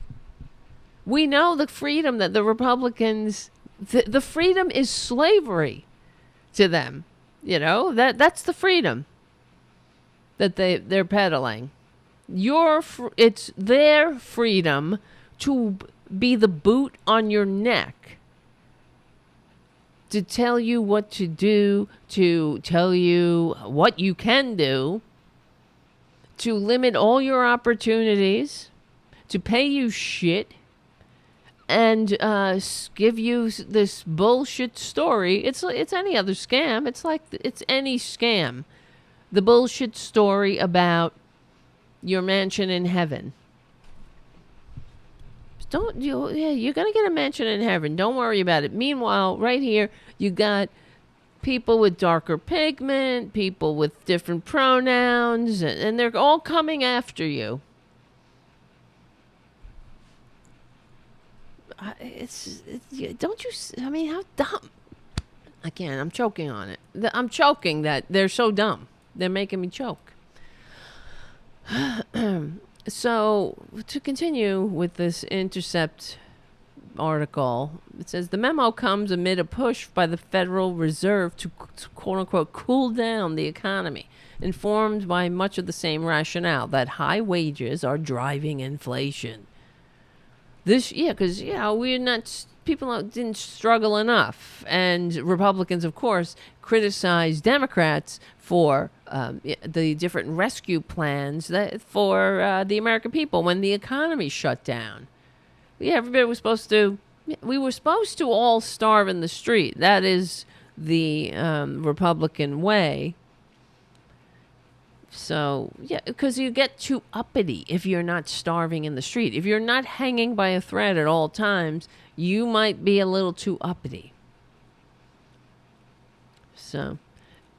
We know the freedom that the Republicans, the freedom is slavery to them. That's the freedom that they're peddling. It's their freedom to be the boot on your neck, to tell you what to do, to tell you what you can do, to limit all your opportunities, to pay you shit, and give you this bullshit story. It's any other scam. It's any scam. The bullshit story about your mansion in heaven. You're gonna get a mansion in heaven. Don't worry about it. Meanwhile, right here, you got people with darker pigment, people with different pronouns, and they're all coming after you. Don't you? I mean, how dumb? I can't. I'm choking on it. I'm choking that they're so dumb. They're making me choke. So, to continue with this Intercept article, it says the memo comes amid a push by the Federal Reserve to quote-unquote cool down the economy, informed by much of the same rationale that high wages are driving inflation. Because, we're not, people didn't struggle enough. And Republicans, of course, criticize Democrats for the different rescue plans for the American people when the economy shut down. Yeah, everybody was we were supposed to all starve in the street. That is the Republican way. So, yeah, because you get too uppity if you're not starving in the street. If you're not hanging by a thread at all times, you might be a little too uppity. So,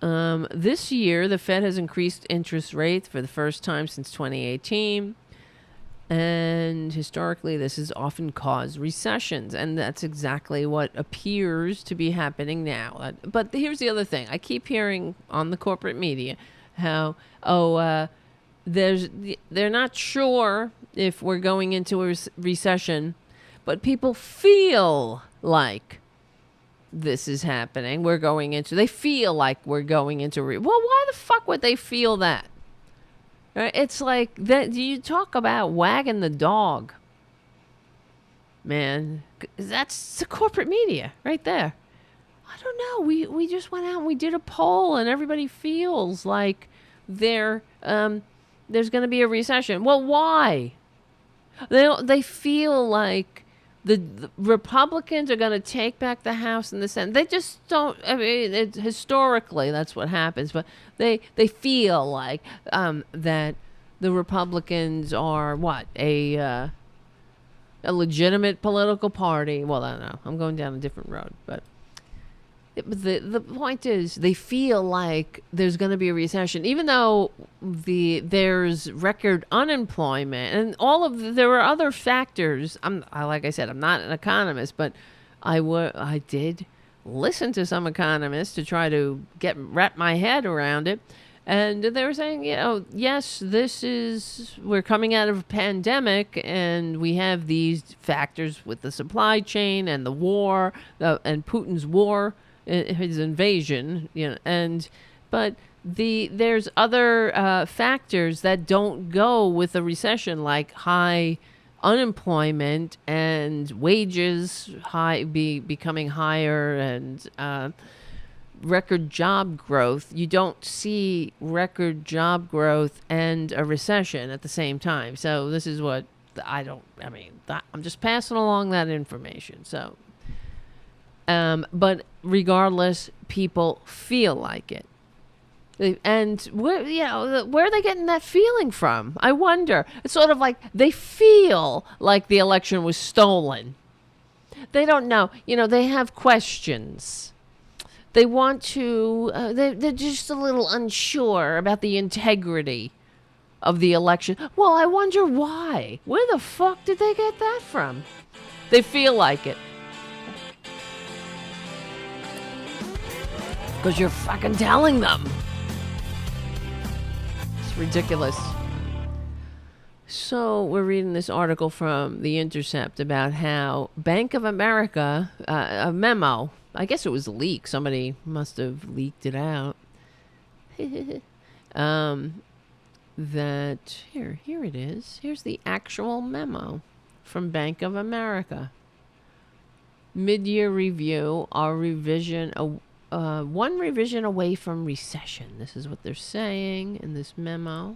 this year, the Fed has increased interest rates for the first time since 2018. And historically, this has often caused recessions. And that's exactly what appears to be happening now. But here's the other thing. I keep hearing on the corporate media how, they're not sure if we're going into a recession, but people feel like this is happening. They feel like we're going into well, why the fuck would they feel that? Right? It's like that. You talk about wagging the dog, man. That's the corporate media right there. I don't know. We just went out and we did a poll, and everybody feels like there's going to be a recession. Well, why? They feel like the Republicans are going to take back the House and the Senate. They just don't. I mean, historically, that's what happens. But they feel like that the Republicans are what a legitimate political party. Well, I don't know. I'm going down a different road, but the point is, they feel like there's going to be a recession, even though there's record unemployment and there were other factors. Like I said, I'm not an economist, but I did listen to some economists to try to wrap my head around it, and they were saying, yes, we're coming out of a pandemic, and we have these factors with the supply chain and the war, and Putin's war. His invasion, but there's other factors that don't go with a recession, like high unemployment and wages becoming higher, and record job growth. You don't see record job growth and a recession at the same time. So this is what I'm just passing along that information. So. But regardless, people feel like it. And where are they getting that feeling from? I wonder. It's sort of like they feel like the election was stolen. They don't know. They have questions. They want to, they're just a little unsure about the integrity of the election. Well, I wonder why. Where the fuck did they get that from? They feel like it. Because you're fucking telling them. It's ridiculous. So we're reading this article from The Intercept about how Bank of America, a memo, I guess it was a leak. Somebody must have leaked it out. That, here it is. Here's the actual memo from Bank of America. Mid-year review, one revision away from recession. This is what they're saying in this memo.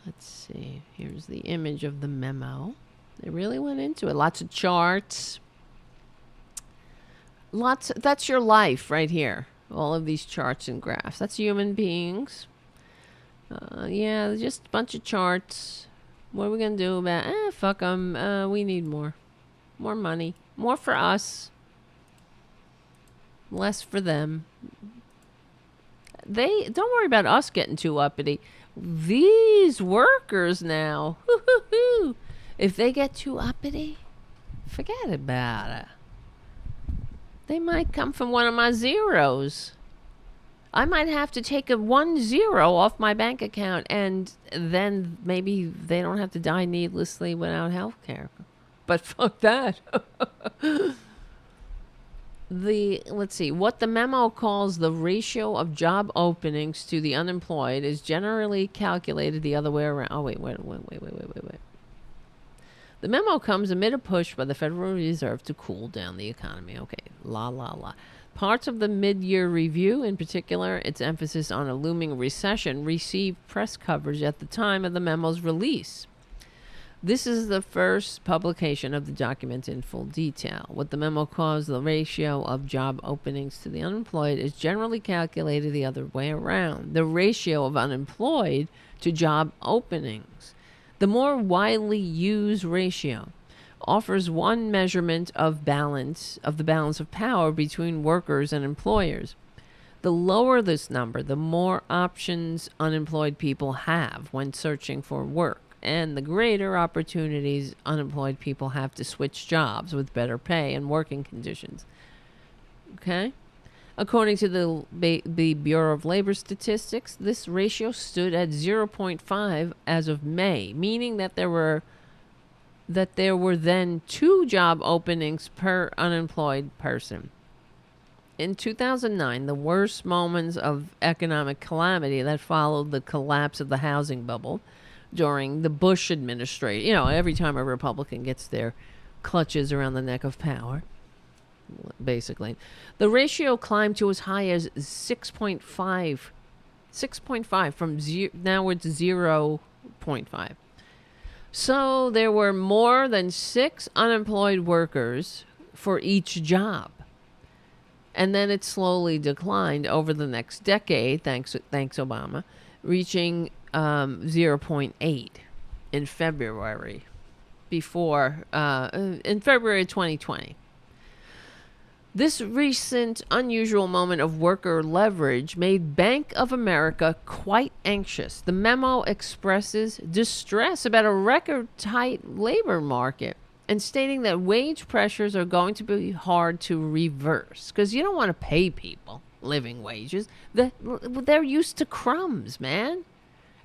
Let's see. Here's the image of the memo. They really went into it. Lots of charts. That's your life right here. All of these charts and graphs. That's human beings. Just a bunch of charts. What are we going to do about fuck them. We need more. More money. More for us. Less for them. Don't worry about us getting too uppity. These workers now, if they get too uppity, forget about it. They might come from one of my zeros. I might have to take a 10 off my bank account, and then maybe they don't have to die needlessly without health care. But fuck that. Let's see, what the memo calls the ratio of job openings to the unemployed is generally calculated the other way around. Oh, wait. The memo comes amid a push by the Federal Reserve to cool down the economy. Okay, la. Parts of the mid-year review, in particular, its emphasis on a looming recession, received press coverage at the time of the memo's release. This is the first publication of the document in full detail. What the memo calls the ratio of job openings to the unemployed is generally calculated the other way around. The ratio of unemployed to job openings. The more widely used ratio offers one measurement of the balance of power between workers and employers. The lower this number, the more options unemployed people have when searching for work, and the greater opportunities unemployed people have to switch jobs with better pay and working conditions. Okay? According to the Bureau of Labor Statistics, this ratio stood at 0.5 as of May, meaning that there were then 2 job openings per unemployed person. In 2009, the worst moments of economic calamity that followed the collapse of the housing bubble during the Bush administration. You know, every time a Republican gets their clutches around the neck of power, basically, the ratio climbed to as high as 6.5. 6.5 from now it's 0.5. So there were more than 6 unemployed workers for each job. And then it slowly declined over the next decade, thanks Obama, reaching 0.8 in February, in February 2020. This recent unusual moment of worker leverage made Bank of America quite anxious. The memo expresses distress about a record-tight labor market and stating that wage pressures are going to be hard to reverse because you don't want to pay people living wages. They're used to crumbs, man.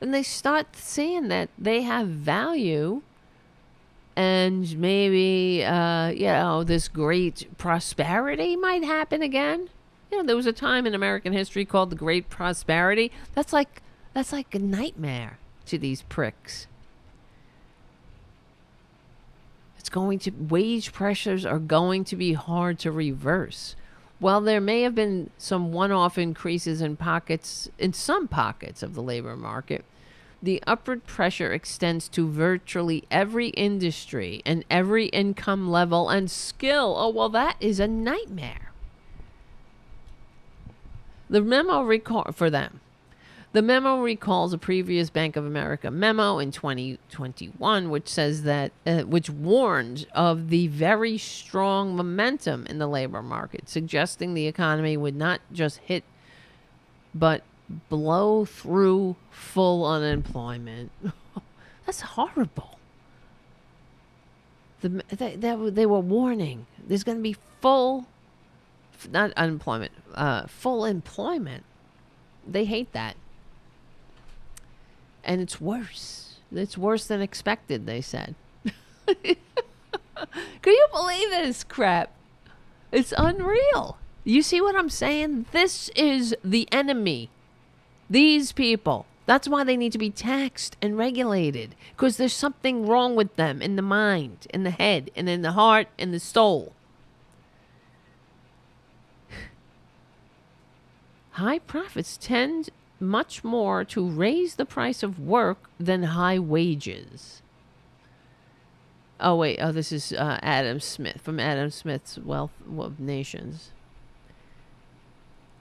And they start seeing that they have value and maybe, this great prosperity might happen again. You know, there was a time in American history called the Great Prosperity. That's like a nightmare to these pricks. Wage pressures are going to be hard to reverse. While there may have been some one-off increases in some pockets of the labor market, the upward pressure extends to virtually every industry and every income level and skill. Oh, well, that is a nightmare. The memo recalls a previous Bank of America memo in 2021, which says that, which warned of the very strong momentum in the labor market, suggesting the economy would not just hit, but blow through full unemployment. That's horrible. They were warning there's going to be full employment. They hate that. And it's worse. It's worse than expected, they said. Can you believe this crap? It's unreal. You see what I'm saying? This is the enemy. These people. That's why they need to be taxed and regulated. Because there's something wrong with them in the mind, in the head, and in the heart, and the soul. High profits tend much more to raise the price of work than high wages. Oh, wait. Oh, this is Adam Smith from Adam Smith's Wealth of Nations.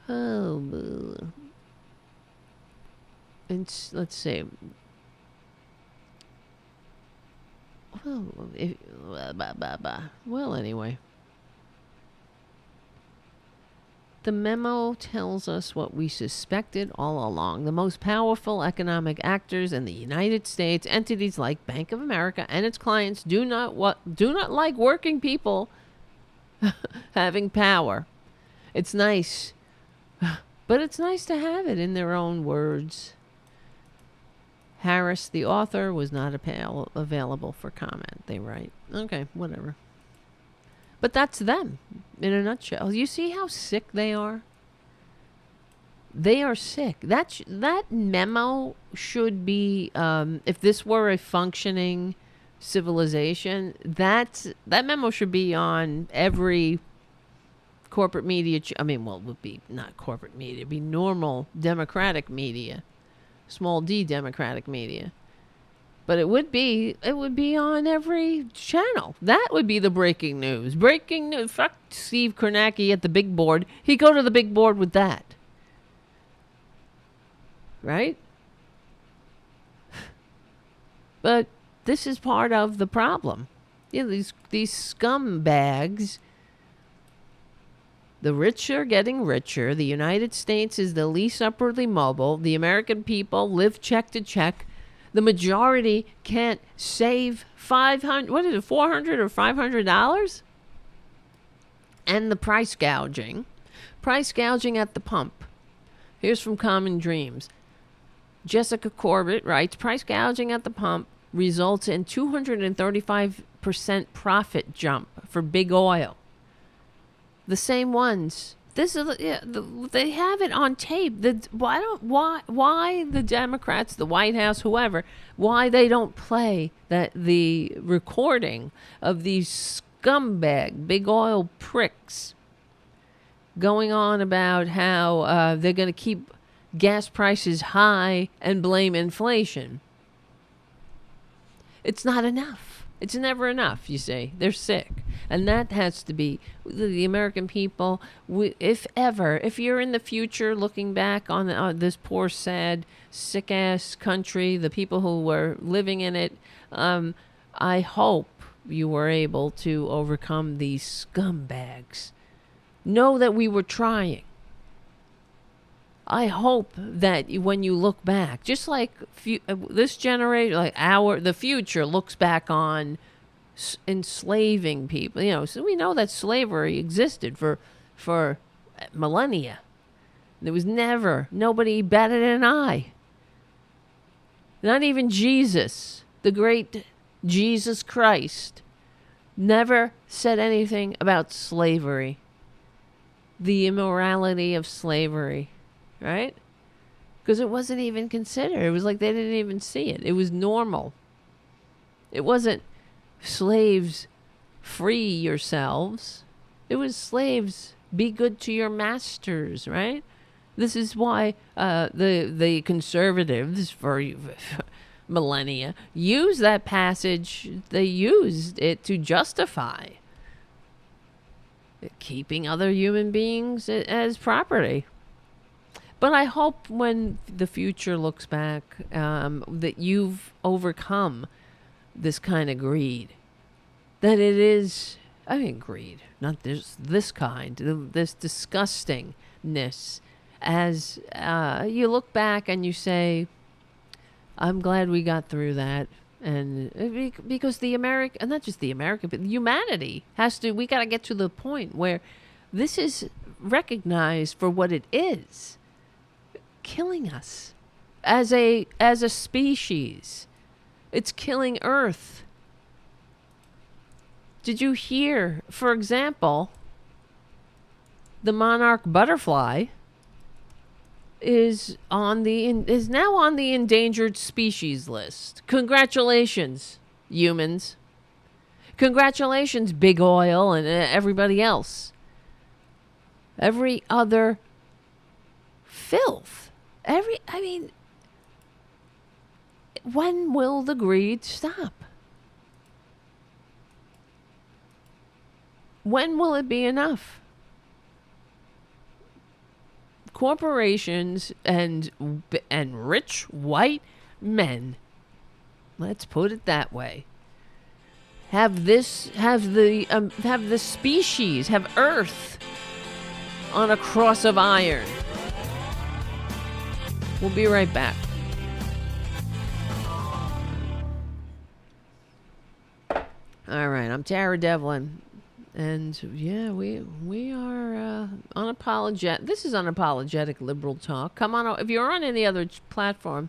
Oh, and let's see. Well, anyway. The memo tells us what we suspected all along. The most powerful economic actors in the United States, entities like Bank of America and its clients, do not like working people having power. It's nice, but it's nice to have it in their own words. Harris, the author, was not available for comment, they write. Okay, whatever. But that's them, in a nutshell. You see how sick they are? They are sick. That memo should be, if this were a functioning civilization, that memo should be on every corporate media. It would be not corporate media. It'd be normal democratic media. Small d democratic media. But it would be on every channel. That would be the breaking news. Breaking news. Fuck Steve Kornacki at the big board. He'd go to the big board with that. Right? But this is part of the problem. You know, these scumbags, the rich are getting richer. The United States is the least upwardly mobile. The American people live check to check. The majority can't save $400 or $500? And the price gouging at the pump. Here's from Common Dreams. Jessica Corbett writes, price gouging at the pump results in 235% profit jump for big oil. The same ones. They have it on tape. Why the Democrats, the White House, whoever, why they don't play the recording of these scumbag big oil pricks going on about how they're going to keep gas prices high and blame inflation. It's not enough. It's never enough, you see. They're sick. And that has to be the American people. If you're in the future looking back on this poor, sad, sick-ass country, the people who were living in it, I hope you were able to overcome these scumbags. Know that we were trying. I hope that when you look back, just like this generation, like the future looks back on enslaving people. You know, so we know that slavery existed for millennia. There was never nobody batted an eye. Not even Jesus, the great Jesus Christ, never said anything about slavery. The immorality of slavery. Right? Because it wasn't even considered. It was like they didn't even see it. It was normal. It wasn't slaves, free yourselves. It was slaves, be good to your masters, right? This is why the conservatives for millennia use that passage. They used it to justify keeping other human beings as property. But I hope when the future looks back that you've overcome this kind of greed. That it is, greed, not this kind, this disgustingness. As you look back and you say, I'm glad we got through that. And because the American, not just the American, but humanity we got to get to the point where this is recognized for what it is. Killing us as a species. It's killing Earth. Did you hear, for example, the monarch butterfly is now on the endangered species list. Congratulations, humans. Congratulations, big oil and everybody else. Every other filth. When will the greed stop? When will it be enough? Corporations and rich white men, let's put it that way, have the species, have Earth on a cross of iron. We'll be right back. All right, I'm Tara Devlin. And yeah, we are unapologetic. This is unapologetic liberal talk. Come on, if you're on any other platform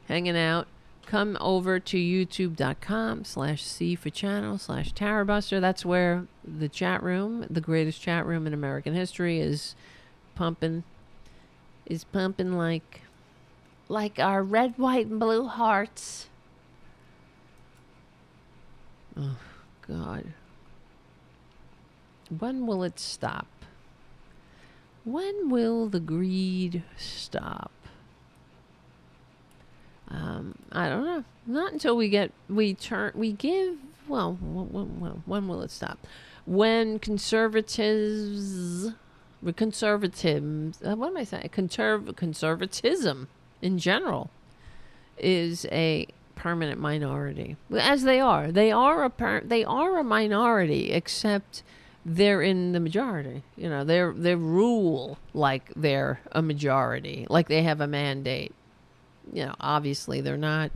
hanging out, come over to youtube.com/C for channel /Tarabuster. That's where the chat room, the greatest chat room in American history, is pumping like our red, white, and blue hearts. Oh, God. When will it stop? When will the greed stop? I don't know. Not until when will it stop? When conservatives, what am I saying? Conservatism in general is a permanent minority, as they are. They are a minority, except they're in the majority. You know, they rule like they're a majority, like they have a mandate. You know, obviously they're not.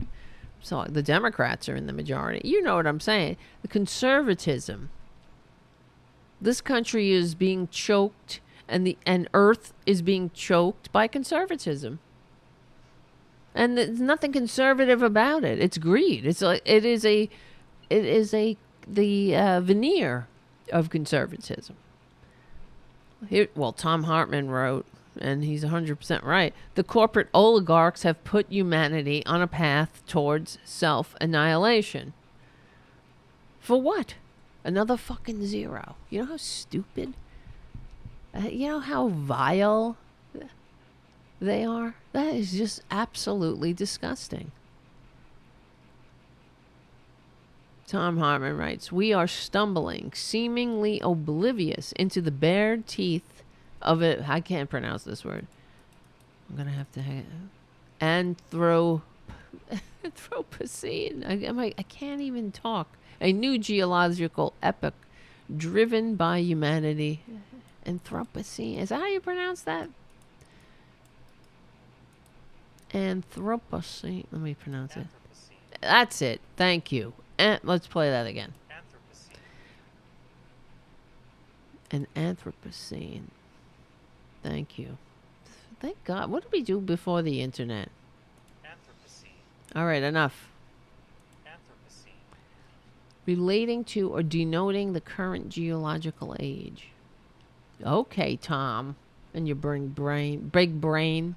So the Democrats are in the majority. You know what I'm saying? The conservatism. This country is being choked, and Earth is being choked by conservatism. And there's nothing conservative about it. It's greed. The veneer of conservatism. Tom Hartman wrote, and he's 100% right. The corporate oligarchs have put humanity on a path towards self-annihilation. For what? Another fucking zero. You know how stupid? You know how vile they are? That is just absolutely disgusting. Tom Hartman writes, we are stumbling, seemingly oblivious, into the bare teeth of it. I can't pronounce this word. I'm going to have to Anthropocene. I can't even talk. A new geological epoch driven by humanity. Anthropocene. Is that how you pronounce that? Anthropocene. Let me pronounce it. That's it. Thank you. Let's play that again. An Anthropocene. Thank you. Thank God. What did we do before the internet? All right, enough. Relating to or denoting the current geological age. Okay, Tom. And your big brain.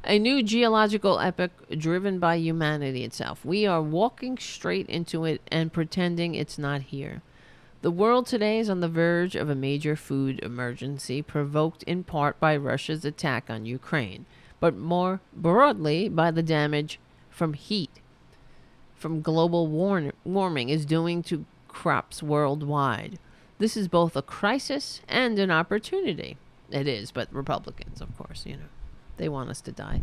A new geological epoch driven by humanity itself. We are walking straight into it and pretending it's not here. The world today is on the verge of a major food emergency provoked in part by Russia's attack on Ukraine, but more broadly by the damage from heat from global warming is doing to crops worldwide. This is both a crisis and an opportunity. It is, but Republicans, of course, they want us to die.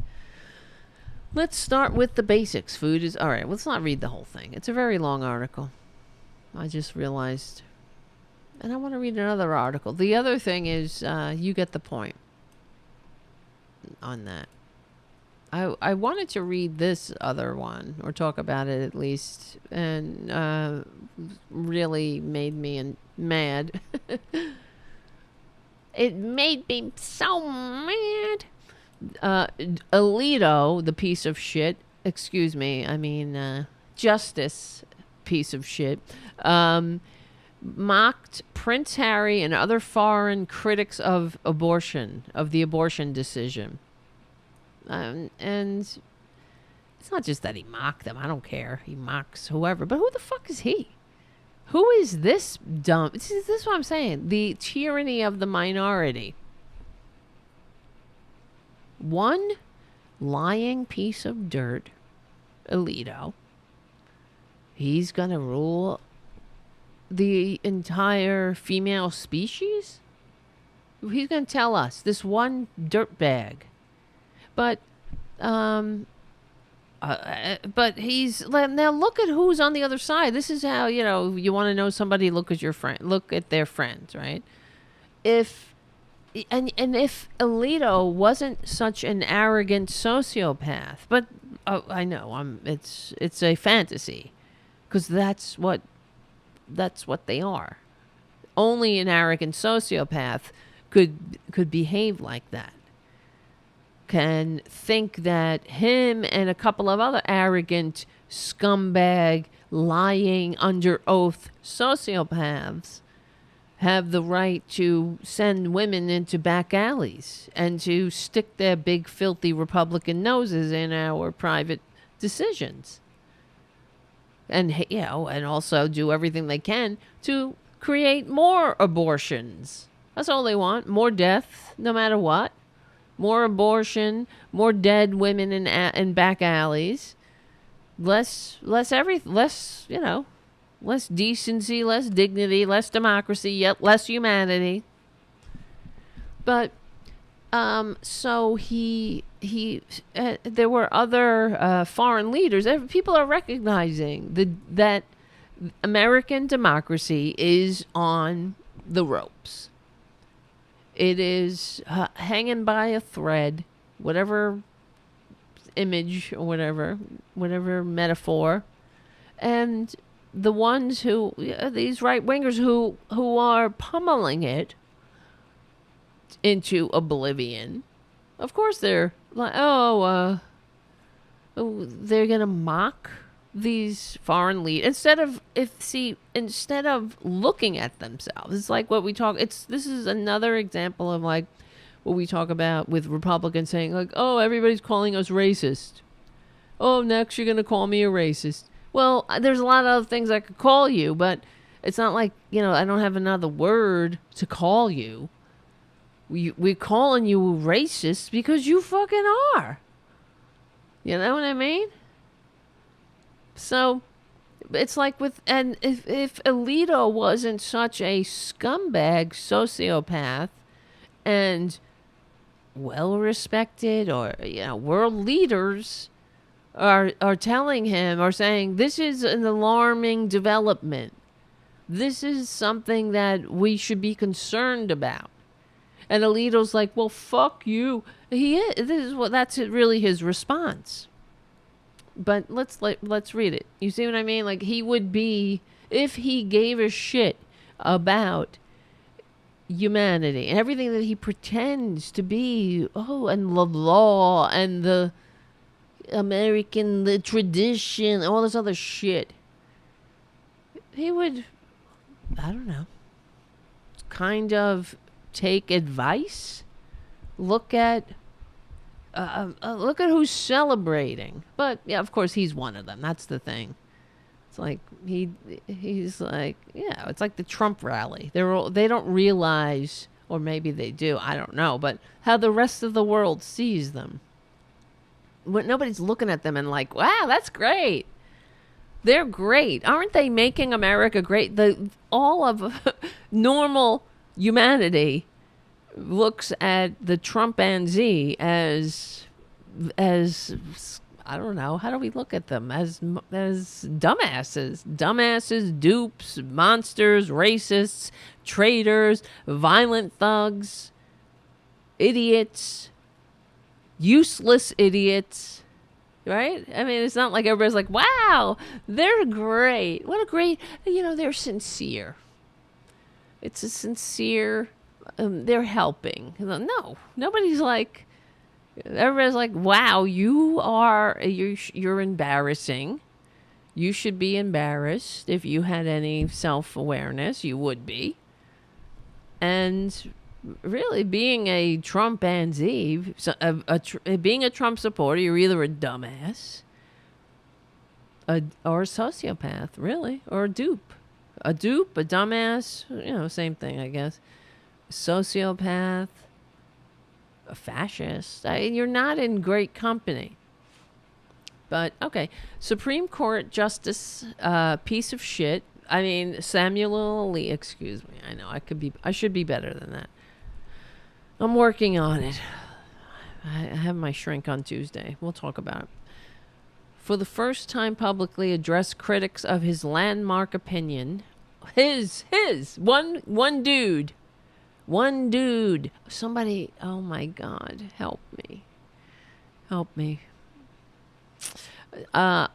Let's start with the basics. Food is... All right, let's not read the whole thing. It's a very long article. I just realized... And I want to read another article. The other thing is, you get the point on that. I wanted to read this other one, or talk about it at least, and really made me mad. It made me so mad. Alito, the piece of shit, Justice piece of shit, mocked Prince Harry and other foreign critics of the abortion decision. And it's not just that he mocked them. I don't care. He mocks whoever. But who the fuck is he? Who is this dumb? This is what I'm saying. The tyranny of the minority. One lying piece of dirt, Alito. He's going to rule the entire female species? He's going to tell us, this one dirtbag. But he's... Now look at who's on the other side. This is how, you want to know somebody, look at your friend. Look at their friends, right? If Alito wasn't such an arrogant sociopath, but I know it's a fantasy, because that's what they are. Only an arrogant sociopath could behave like that. Can think that him and a couple of other arrogant scumbag, lying under oath sociopaths have the right to send women into back alleys and to stick their big filthy Republican noses in our private decisions. And, and also do everything they can to create more abortions. That's all they want. More death, no matter what. More abortion, more dead women in back alleys. less, less decency, less dignity, less democracy, yet less humanity. But so there were other foreign leaders. People are recognizing that American democracy is on the ropes. It is hanging by a thread, whatever image or whatever metaphor. And the ones these right-wingers who are pummeling it into oblivion, of course they're like, they're going to mock these foreign leaders instead of looking at themselves. It's like what we talk. This is another example of like what we talk about with Republicans saying like, oh, everybody's calling us racist. Oh, next you're gonna call me a racist. Well, there's a lot of other things I could call you, but it's not like I don't have another word to call you. We're calling you racist because you fucking are. You know what I mean? So, it's like and if Alito wasn't such a scumbag sociopath and well-respected, or, world leaders are telling him or saying, this is an alarming development. This is something that we should be concerned about. And Alito's like, well, fuck you. That's really his response. But let's read it. You see what I mean? Like, he would be, if he gave a shit about humanity and everything that he pretends to be, and the law and the the tradition, all this other shit, he would, I don't know, kind of take advice, look at who's celebrating. But yeah, of course he's one of them. That's the thing. It's like he's like, it's like the Trump rally. They don't realize, or maybe they do, I don't know, but how the rest of the world sees them. But nobody's looking at them and like, wow, that's great. They're great. Aren't they making America great? All of normal humanity looks at the Trumpanzee as I don't know, how do we look at them? As dumbasses, dupes, monsters, racists, traitors, violent thugs, idiots, useless idiots, right? I mean, it's not like everybody's like, wow, they're great. What a great, they're sincere. It's a sincere, they're helping. No, nobody's like, everybody's like, wow, you're embarrassing. You should be embarrassed. If you had any self-awareness, you would be. And really, being a Trumpanzee, being a Trump supporter, you're either a dumbass or a sociopath, really, or a dupe. A dupe, a dumbass, same thing, I guess. Sociopath, a fascist. You're not in great company. But, okay. Supreme Court Justice, piece of shit. I mean, Samuel Alito, excuse me. I know, I should be better than that. I'm working on it. I have my shrink on Tuesday. We'll talk about it. For the first time publicly addressed critics of his landmark opinion. One dude. Somebody, oh my God, help me.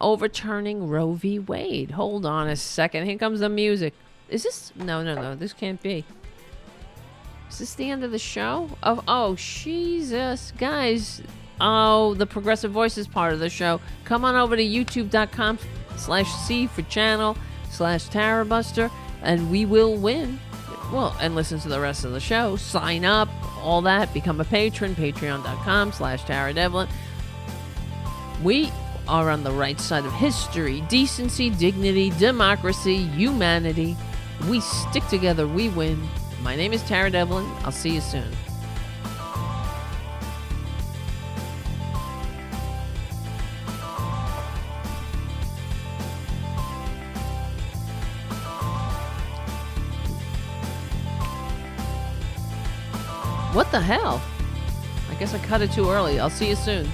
Overturning Roe v. Wade. Hold on a second. Here comes the music. Is this? No. This can't be. Is this the end of the show? Oh, Jesus. Guys. Oh, the Progressive Voices part of the show. Come on over to youtube.com/C for channel/Tarabuster, and we will win. Well, and listen to the rest of the show. Sign up, all that. Become a patron. Patreon.com/TaraDevlin. We are on the right side of history, decency, dignity, democracy, humanity. We stick together, we win. My name is Tara Devlin. I'll see you soon. What the hell? I guess I cut it too early. I'll see you soon.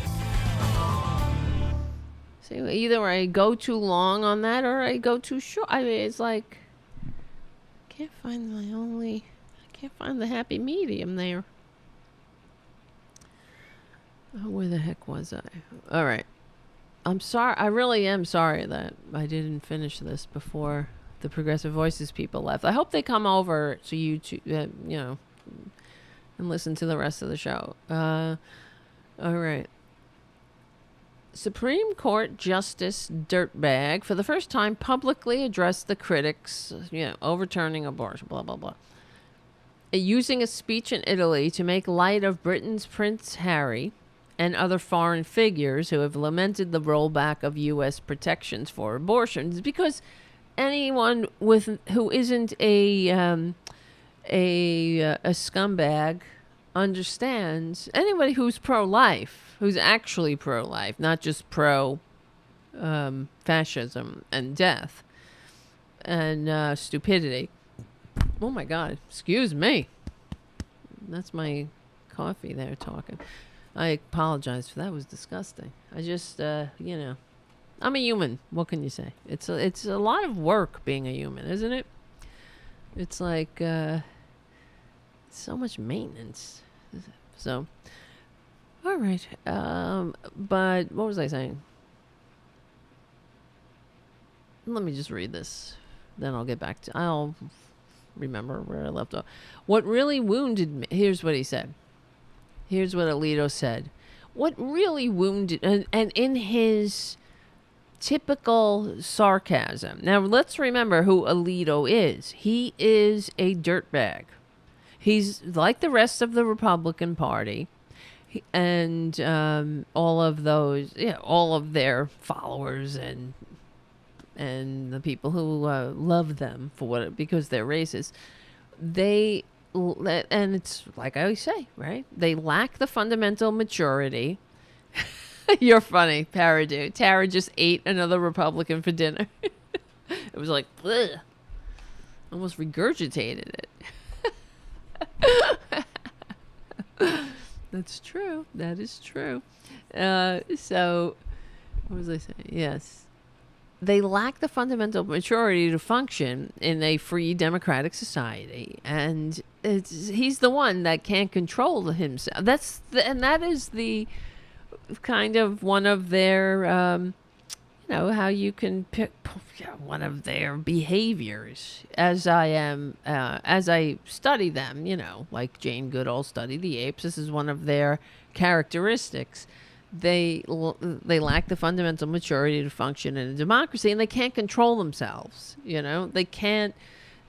See, either I go too long on that or I go too short. I mean, it's like I can't find the happy medium there. Oh, where the heck was I? All right. I'm sorry. I really am sorry that I didn't finish this before the Progressive Voices people left. I hope they come over to YouTube, and listen to the rest of the show. All right. Supreme Court Justice Dirtbag, for the first time, publicly addressed the critics, overturning abortion, blah, blah, blah. Using a speech in Italy to make light of Britain's Prince Harry and other foreign figures who have lamented the rollback of U.S. protections for abortions, because anyone who isn't a scumbag understands. Anybody who's pro-life, who's actually pro-life, not just fascism and death and stupidity. Oh my God! Excuse me. That's my coffee there talking. I apologize for that. It was disgusting. I just, I'm a human. What can you say? It's a lot of work being a human, isn't it? It's like so much maintenance. So, all right. But what was I saying? Let me just read this. Then I'll remember where I left off. What really wounded me, here's what he said. Here's what Alito said. What really wounded, and in his typical sarcasm. Now, let's remember who Alito is. He is a dirtbag. He's like the rest of the Republican Party and all of those, all of their followers and the people who love them because they're racist. And it's like I always say, right? They lack the fundamental maturity. You're funny, Paradu. Tara just ate another Republican for dinner. It was like, ugh. Almost regurgitated it. That's true. That is true. So, what was I saying? Yes. They lack the fundamental maturity to function in a free democratic society, and he's the one that can't control himself. That is the kind of one of their, how you can pick one of their behaviors. As I study them, like Jane Goodall studied the apes. This is one of their characteristics. They lack the fundamental maturity to function in a democracy, and they can't control themselves. They can't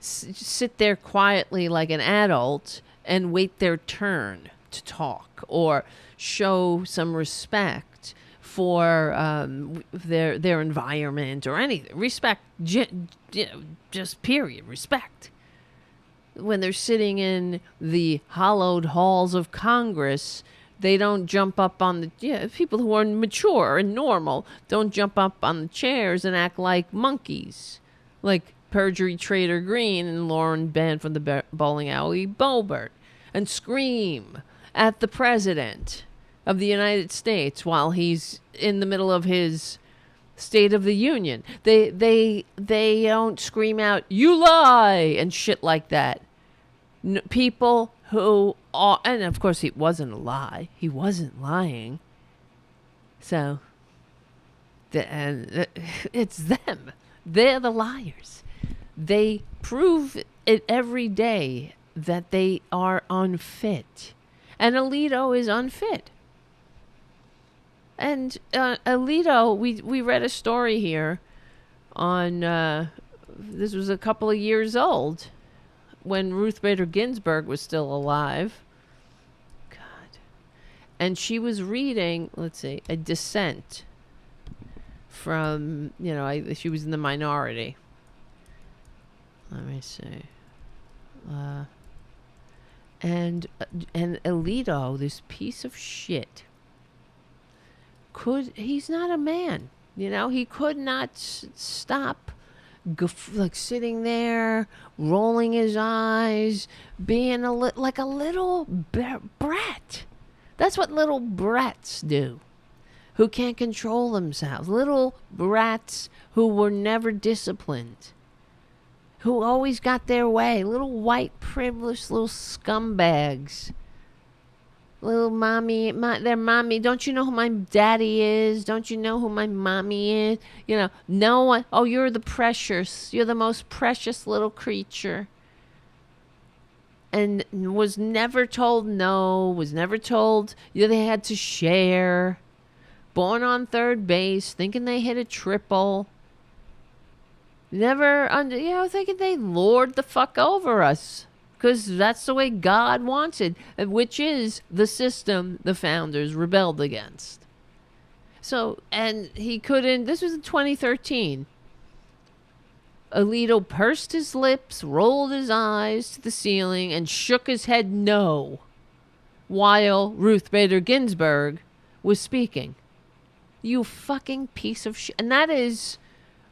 sit there quietly like an adult and wait their turn to talk or show some respect for their environment or anything. Respect, just period. Respect. When they're sitting in the hallowed halls of Congress, they don't jump up on the people who are mature and normal don't jump up on the chairs and act like monkeys, like Perjury Trader Green and Lauren Ben from the bowling alley Bobert, and scream at the president of the United States while he's in the middle of his State of the Union. They don't scream out, "You lie!" and shit like that. People who are, and of course it wasn't a lie. He wasn't lying. So, it's them. They're the liars. They prove it every day that they are unfit. And Alito is unfit. And Alito, we read a story here on, this was a couple of years old, when Ruth Bader Ginsburg was still alive. God. And she was reading, a dissent from, she was in the minority. Let me see. And Alito, this piece of shit, he's not a man. He could not stop like sitting there, rolling his eyes, being like a little brat. That's what little brats do, who can't control themselves. Little brats who were never disciplined, who always got their way. Little white privileged little scumbags. Little mommy, their mommy. Don't you know who my daddy is? Don't you know who my mommy is? You know, no one. Oh, you're the precious. You're the most precious little creature. And was never told no. Was never told they had to share. Born on third base, thinking they hit a triple. Never thinking they lord the fuck over us. Because that's the way God wanted, which is the system the founders rebelled against. So, and he couldn't, this was in 2013. Alito pursed his lips, rolled his eyes to the ceiling, and shook his head no, while Ruth Bader Ginsburg was speaking. You fucking piece of shit. And that is...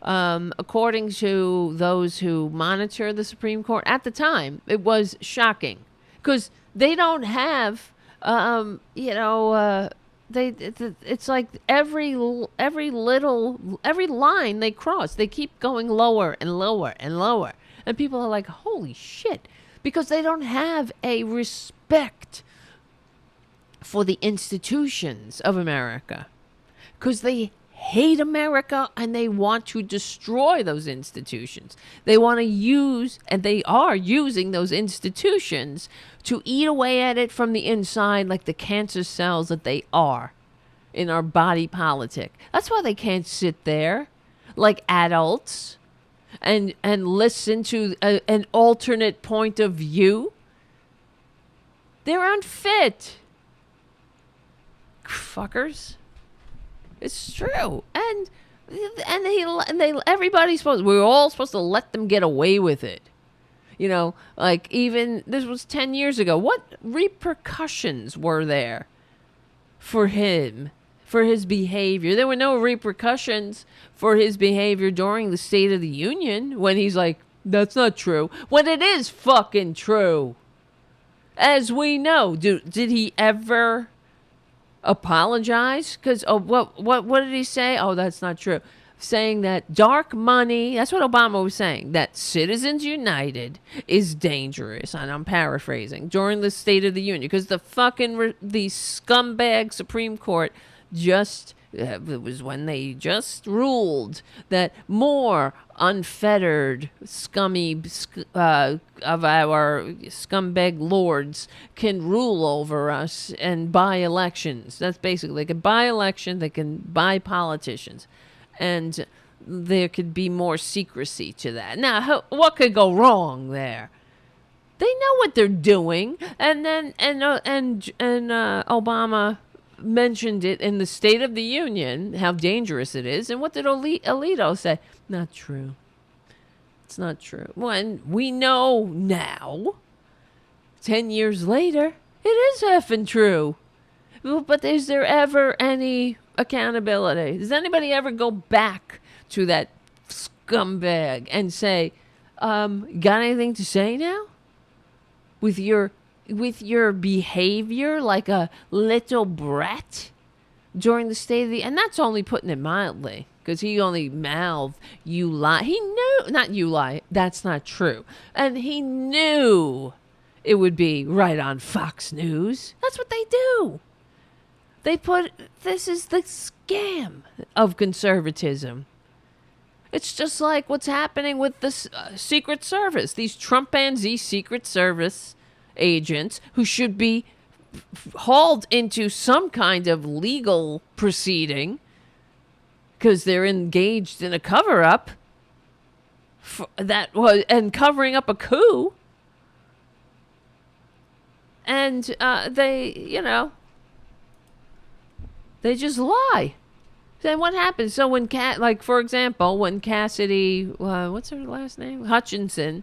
according to those who monitor the Supreme Court at the time, it was shocking because they don't have, it's like every line they cross, they keep going lower and lower and lower. And people are like, holy shit, because they don't have a respect for the institutions of America because they hate America and they want to destroy those institutions. They want to use, and they are using those institutions to eat away at it from the inside like the cancer cells that they are in our body politic. That's why they can't sit there like adults and listen to an alternate point of view. They're unfit. Fuckers. It's true, and we're all supposed to let them get away with it, you know. Like even this was 10 years ago. What repercussions were there for him, for his behavior? There were no repercussions for his behavior during the State of the Union when he's like, "That's not true," when it is fucking true, as we know. Did he ever apologize? Because what did he say? Oh, that's not true. Saying that dark money, that's what Obama was saying, that Citizens United is dangerous, and I'm paraphrasing, during the State of the Union, because the scumbag Supreme Court it was when they just ruled that more unfettered of our scumbag lords can rule over us and buy elections. That's basically, they can buy elections, they can buy politicians, and there could be more secrecy to that. Now, what could go wrong there? They know what they're doing, and then Obama mentioned it in the State of the Union, how dangerous it is. And what did Alito say? Not true. It's not true. When we know now, 10 years later, it is effing true. But is there ever any accountability? Does anybody ever go back to that scumbag and say, got anything to say now? With your behavior like a little brat during the State of the... And that's only putting it mildly, because he only mouthed, you lie. He knew, not you lie, that's not true. And he knew it would be right on Fox News. That's what they do. This is the scam of conservatism. It's just like what's happening with the Secret Service. These Trumpanzee Secret Service agents who should be hauled into some kind of legal proceeding because they're engaged in a cover-up and covering up a coup. And they just lie. Then what happens? So when for example, when Cassidy, what's her last name? Hutchinson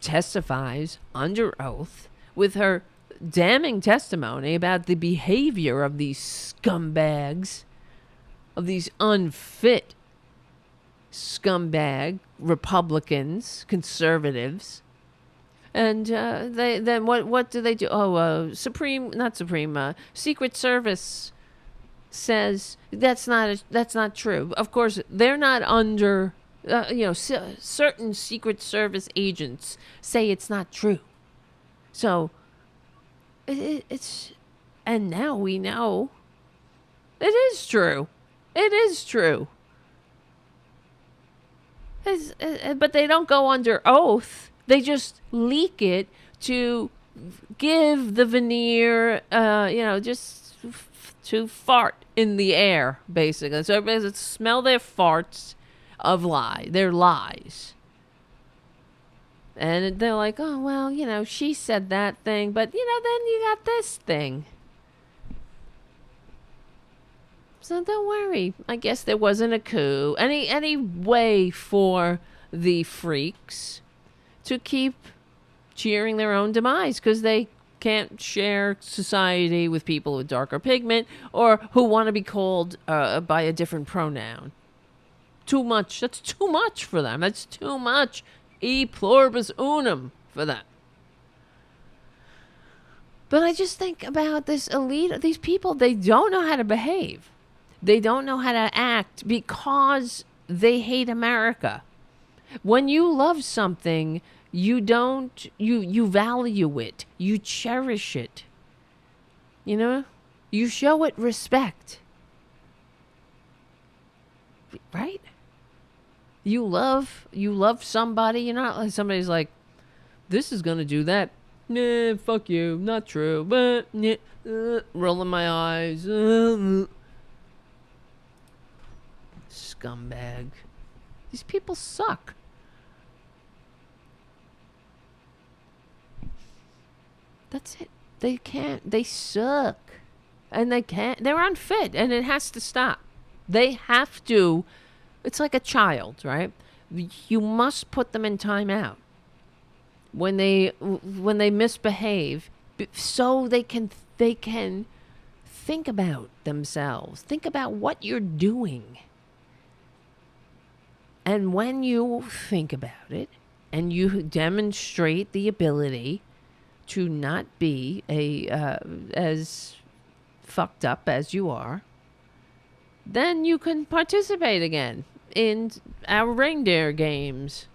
testifies under oath with her damning testimony about the behavior of these scumbags, of these unfit scumbag Republicans, conservatives. And what do they do? Oh, Secret Service says that's not true. Of course, they're not under, certain Secret Service agents say it's not true. So it's, and now we know it is true. It is true. But they don't go under oath. They just leak it to give the veneer, just to fart in the air, basically. So everybody can smell their farts of their lies. And they're like, oh, well, she said that thing, but, then you got this thing. So don't worry. I guess there wasn't a coup. Any way for the freaks to keep cheering their own demise because they can't share society with people with darker pigment or who want to be called by a different pronoun. Too much. That's too much for them. That's too much. E pluribus unum for them. But I just think about this elite. These people, they don't know how to behave. They don't know how to act because they hate America. When you love something, you value it. You cherish it. You show it respect. Right? You love somebody. You're not like somebody's like, this is going to do that. Nah, fuck you. Not true. But, rolling my eyes. Scumbag. These people suck. That's it. They suck. And they're unfit and it has to stop. They have to, it's like a child, right? You must put them in timeout when they misbehave so they can think about themselves. Think about what you're doing. And when you think about it and you demonstrate the ability to not be as fucked up as you are, then you can participate again in our reindeer games.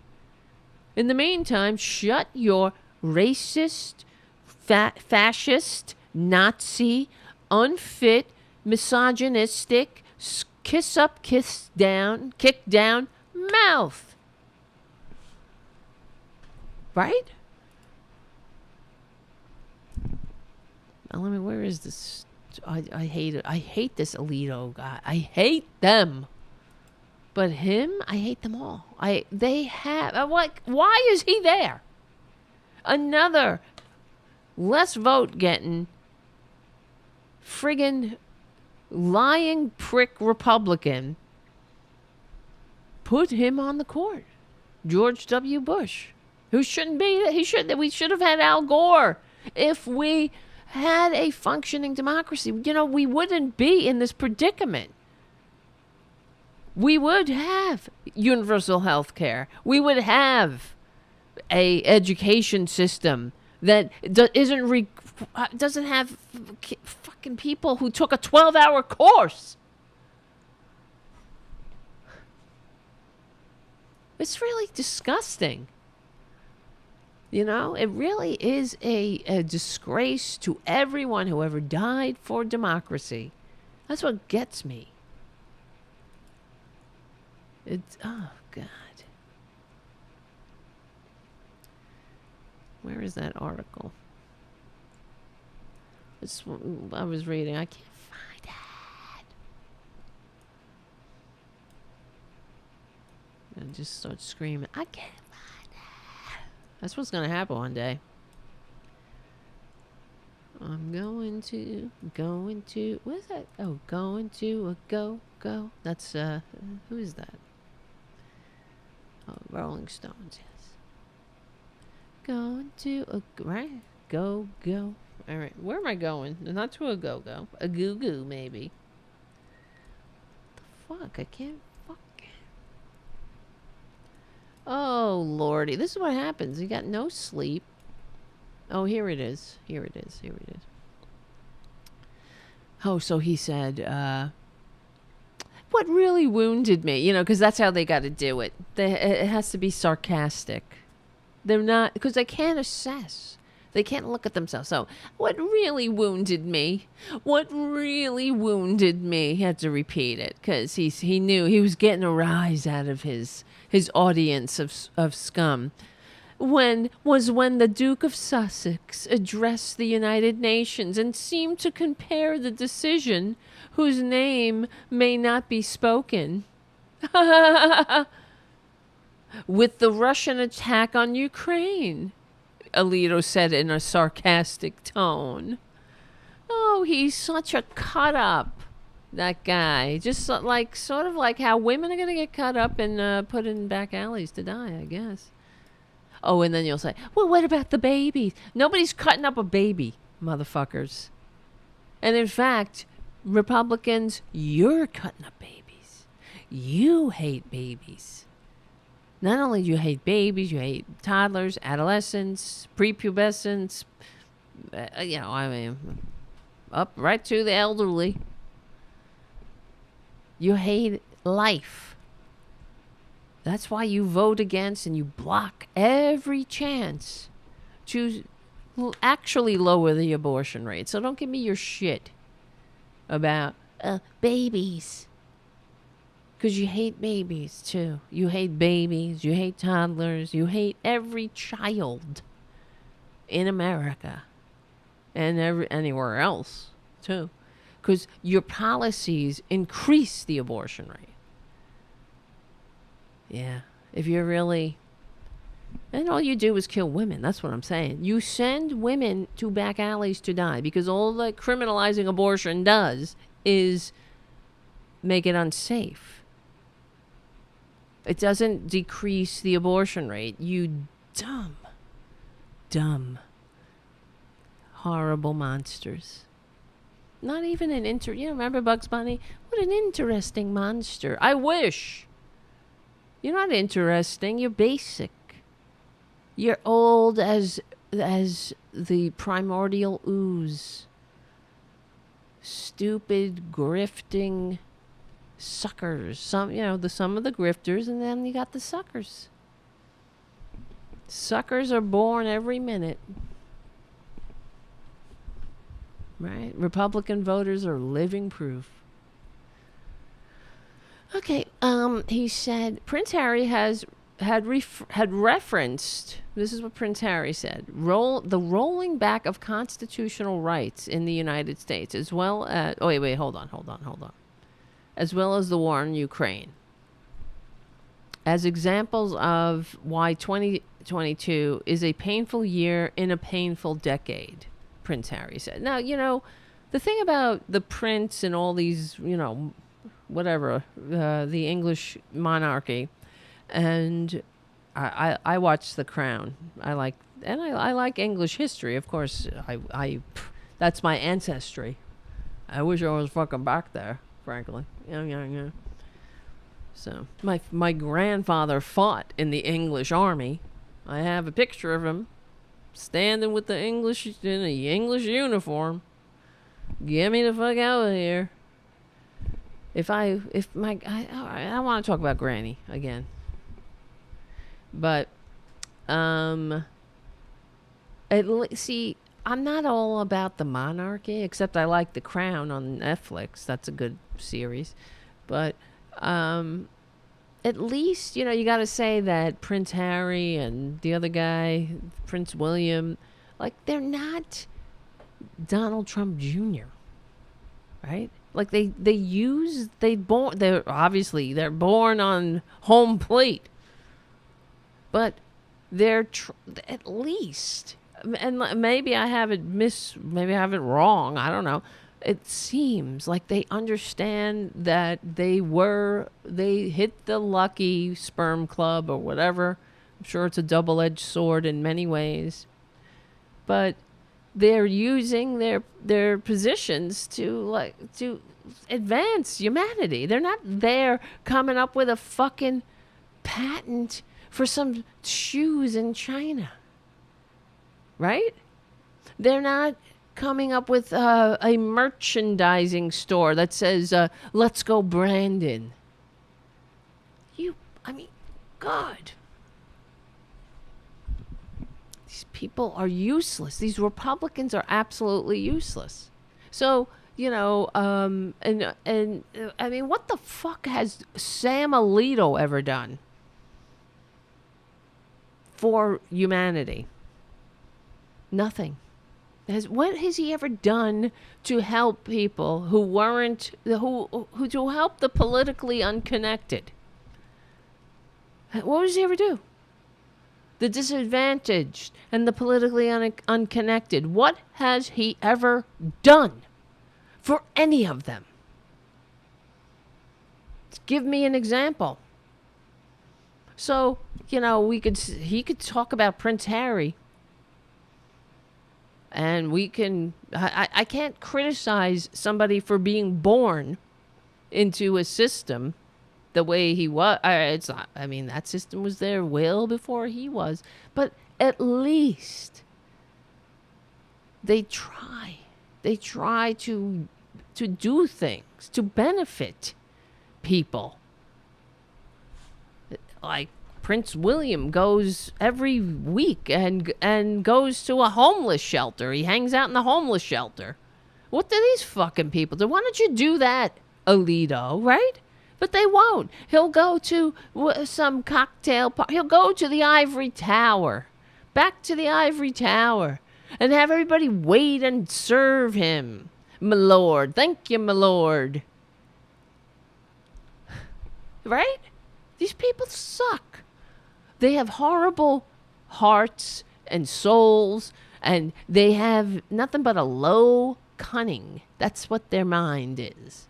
In the meantime, shut your racist, fascist, Nazi, unfit, misogynistic, kiss up, kiss down, kick down mouth. Right? Where is this? I hate it. I hate this Alito guy. I hate them. But him, I hate them all. Why is he there? Another less vote getting friggin' lying prick Republican. Put him on the court. George W. Bush. Who shouldn't be. We should have had Al Gore. If we had a functioning democracy, we wouldn't be in this predicament. We would have universal health care. We would have a education system that doesn't have fucking people who took a 12-hour course. It's really disgusting. It really is a disgrace to everyone who ever died for democracy. That's what gets me. Oh, God. Where is that article? I was reading. I can't find it. I just start screaming. I can't find it. That's what's going to happen one day. I'm going to, what is that? Oh, going to a go. That's, who is that? Oh, Rolling Stones, yes. Going to a, right? Go. All right, where am I going? Not to a go. A goo, maybe. What the fuck? I can't fucking. Oh, Lordy. This is what happens. You got no sleep. Oh, here it is. Here it is. Here it is. Oh, so he said, what really wounded me, you know, because that's how they got to do it. It has to be sarcastic. They're not, because they can't assess. They can't look at themselves. So, what really wounded me? What really wounded me? He had to repeat it because he knew he was getting a rise out of his audience of scum. When the Duke of Sussex addressed the United Nations and seemed to compare the decision, whose name may not be spoken, with the Russian attack on Ukraine, Alito said in a sarcastic tone. Oh, he's such a cut up, that guy. Just sort of like how women are going to get cut up and put in back alleys to die, I guess. Oh, and then you'll say, well, what about the babies? Nobody's cutting up a baby, motherfuckers. And in fact, Republicans, you're cutting up babies. You hate babies. Not only do you hate babies, you hate toddlers, adolescents, prepubescents, up right to the elderly. You hate life. That's why you vote against and you block every chance to actually lower the abortion rate. So don't give me your shit about babies. Because you hate babies, too. You hate babies. You hate toddlers. You hate every child in America. And anywhere else, too. Because your policies increase the abortion rate. Yeah. If you're really... And all you do is kill women. That's what I'm saying. You send women to back alleys to die. Because all that criminalizing abortion does is make it unsafe. It doesn't decrease the abortion rate. You dumb, horrible monsters. Not even an remember Bugs Bunny? What an interesting monster. I wish. You're not interesting. You're basic. You're old as the primordial ooze. Stupid, grifting suckers. Some of the grifters, and then you got the suckers. Suckers are born every minute. Right? Republican voters are living proof. Okay, he said Prince Harry had referenced, this is what Prince Harry said, the rolling back of constitutional rights in the United States, as well as, hold on. As well as the war in Ukraine, as examples of why 2022 is a painful year in a painful decade, Prince Harry said. Now, the thing about the prince and all these, the English monarchy, and I watch The Crown. I like English history, of course. I that's my ancestry. I wish I was fucking back there, frankly. Yeah. So my grandfather fought in the English army. I have a picture of him standing with the English in the English uniform. Get me the fuck out of here. I want to talk about Granny again. But see, I'm not all about the monarchy, except I like The Crown on Netflix. That's a good series. But at least, you got to say that Prince Harry and the other guy, Prince William, like, they're not Donald Trump Jr., right? Like, they're born on home plate. But they're at least, and maybe I have it wrong, I don't know. It seems like they understand that they hit the lucky sperm club or whatever. I'm sure it's a double-edged sword in many ways. But they're using their positions to advance humanity. They're not there coming up with a fucking patent for some shoes in China, right? They're not coming up with a merchandising store that says, let's go Brandon. God. These people are useless. These Republicans are absolutely useless. So, what the fuck has Sam Alito ever done for humanity? Nothing. What has he ever done to help people who to help the politically unconnected? What does he ever do? The disadvantaged and the politically unconnected. What has he ever done for any of them? Give me an example. So, he could talk about Prince Harry. And I can't criticize somebody for being born into a system the way he was. That system was there well before he was. But at least they try. They try to do things to benefit people. Like Prince William goes every week and goes to a homeless shelter. He hangs out in the homeless shelter. What do these fucking people do? Why don't you do that, Alito, right? But they won't. He'll go to some cocktail party. He'll go to the Ivory Tower. Back to the Ivory Tower. And have everybody wait and serve him. My lord. Thank you, my lord. Right? These people suck. They have horrible hearts and souls. And they have nothing but a low cunning. That's what their mind is.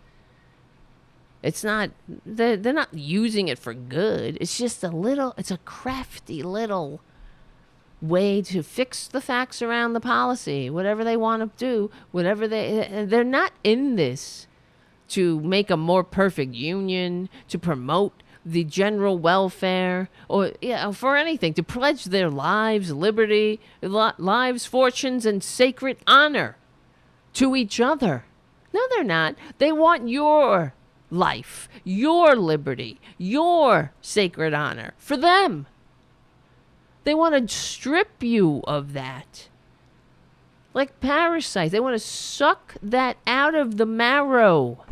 It's not, they're not using it for good. It's just it's a crafty little way to fix the facts around the policy, whatever they want to do, they're not in this to make a more perfect union, to promote the general welfare, or for anything, to pledge their lives, liberty, lives, fortunes, and sacred honor to each other. No, they're not. They want your life, your liberty, your sacred honor for them. They want to strip you of that. Like parasites. They want to suck that out of the marrow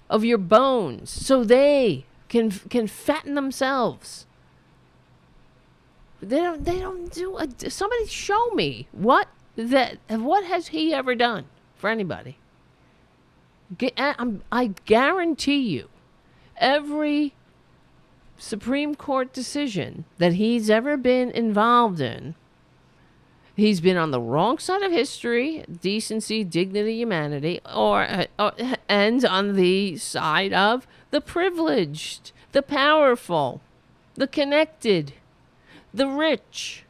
of your bones so they can fatten themselves. They don't do somebody show me what has he ever done for anybody? I guarantee you, every Supreme Court decision that he's ever been involved in, he's been on the wrong side of history, decency, dignity, humanity, and on the side of the privileged, the powerful, the connected, the rich.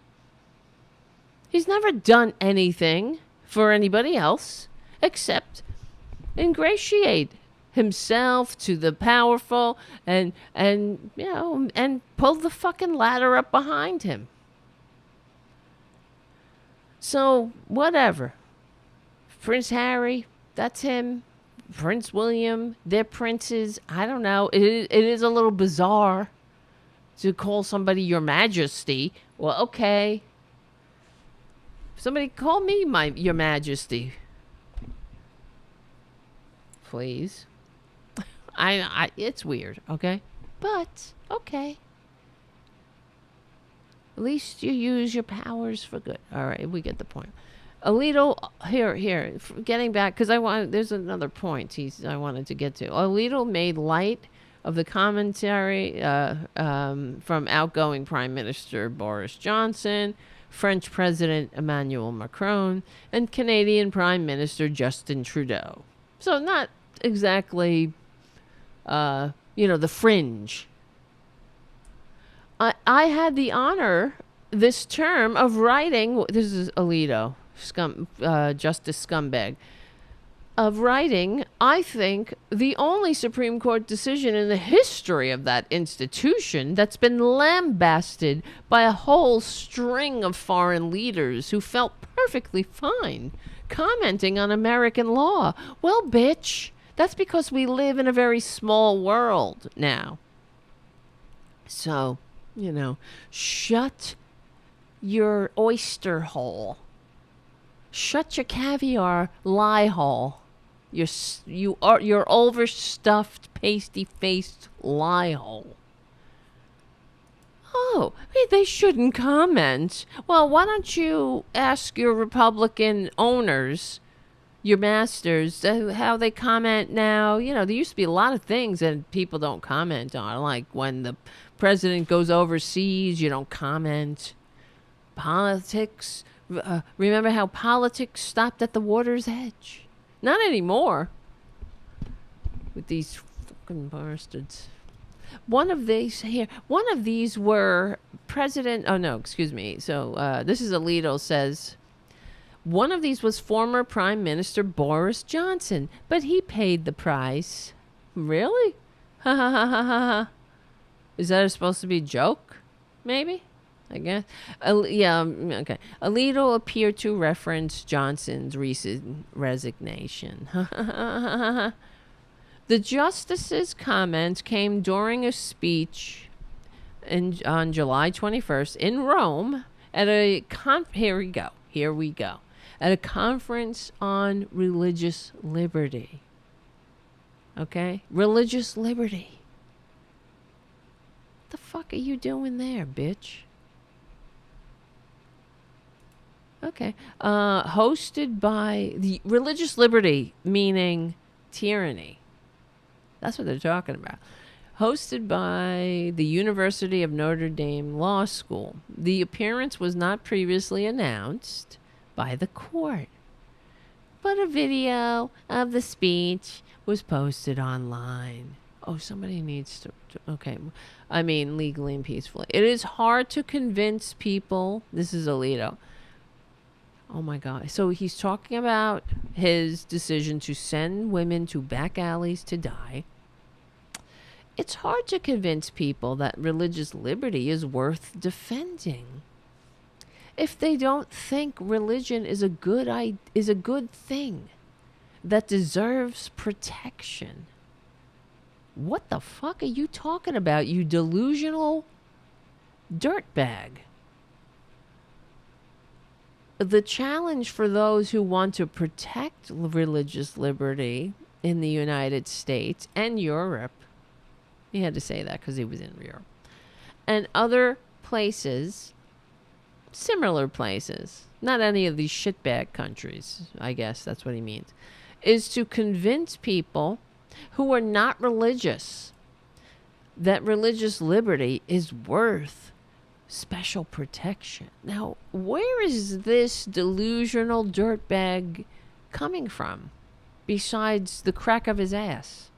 He's never done anything for anybody else except ingratiate himself to the powerful and pull the fucking ladder up behind him. So whatever. Prince Harry, that's him. Prince William, they're princes. I don't know. It is a little bizarre to call somebody your majesty. Well, okay. Somebody call me your majesty. Please. It's weird, okay? But, okay. At least you use your powers for good. All right, we get the point. Alito, here, getting back, because there's another point I wanted to get to. Alito made light of the commentary from outgoing Prime Minister Boris Johnson, French President Emmanuel Macron, and Canadian Prime Minister Justin Trudeau. So not exactly, the fringe. I had the honor this term of writing, this is Alito, Justice Scumbag. of writing, I think, the only Supreme Court decision in the history of that institution that's been lambasted by a whole string of foreign leaders who felt perfectly fine commenting on American law. Well, bitch, that's because we live in a very small world now. So, shut your oyster hole. Shut your caviar lie hole. Your overstuffed, pasty-faced lie hole. Oh, they shouldn't comment. Well, why don't you ask your Republican owners, your masters, how they comment now? There used to be a lot of things that people don't comment on, like when the president goes overseas, you don't comment. Politics. Remember how politics stopped at the water's edge? Not anymore. With these fucking bastards. One of these were President... Oh, no, excuse me. So, this is Alito says... One of these was former Prime Minister Boris Johnson, but he paid the price. Really? Ha ha ha ha ha. Is that supposed to be a joke? Maybe? I guess. Okay. Alito appeared to reference Johnson's recent resignation. The justice's comments came during a speech on July 21st in Rome at a Here we go. At a conference on religious liberty. Okay? Religious liberty. What the fuck are you doing there, bitch? Okay. Hosted by the religious liberty, meaning tyranny. That's what they're talking about. Hosted by the University of Notre Dame Law School. The appearance was not previously announced by the court, but a video of the speech was posted online. Oh, somebody needs to okay. I mean, legally and peacefully. It is hard to convince people. This is Alito. Oh my God. So he's talking about his decision to send women to back alleys to die. It's hard to convince people that religious liberty is worth defending if they don't think religion is a good thing that deserves protection. What the fuck are you talking about, you delusional dirtbag? The challenge for those who want to protect religious liberty in the United States and Europe, he had to say that because he was in Europe, and other places, similar places, not any of these shitbag countries, I guess that's what he means, is to convince people who are not religious that religious liberty is worth special protection. Now, where is this delusional dirtbag coming from besides the crack of his ass?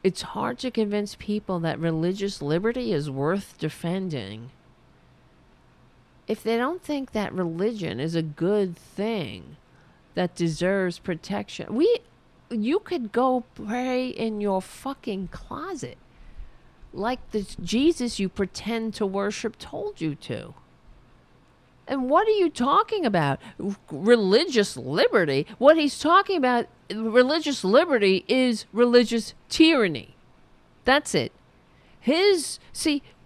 It's hard to convince people that religious liberty is worth defending if they don't think that religion is a good thing that deserves protection. You could go pray in your fucking closet like the Jesus you pretend to worship told you to. And what are you talking about? Religious liberty? What he's talking about, religious liberty, is religious tyranny. That's it.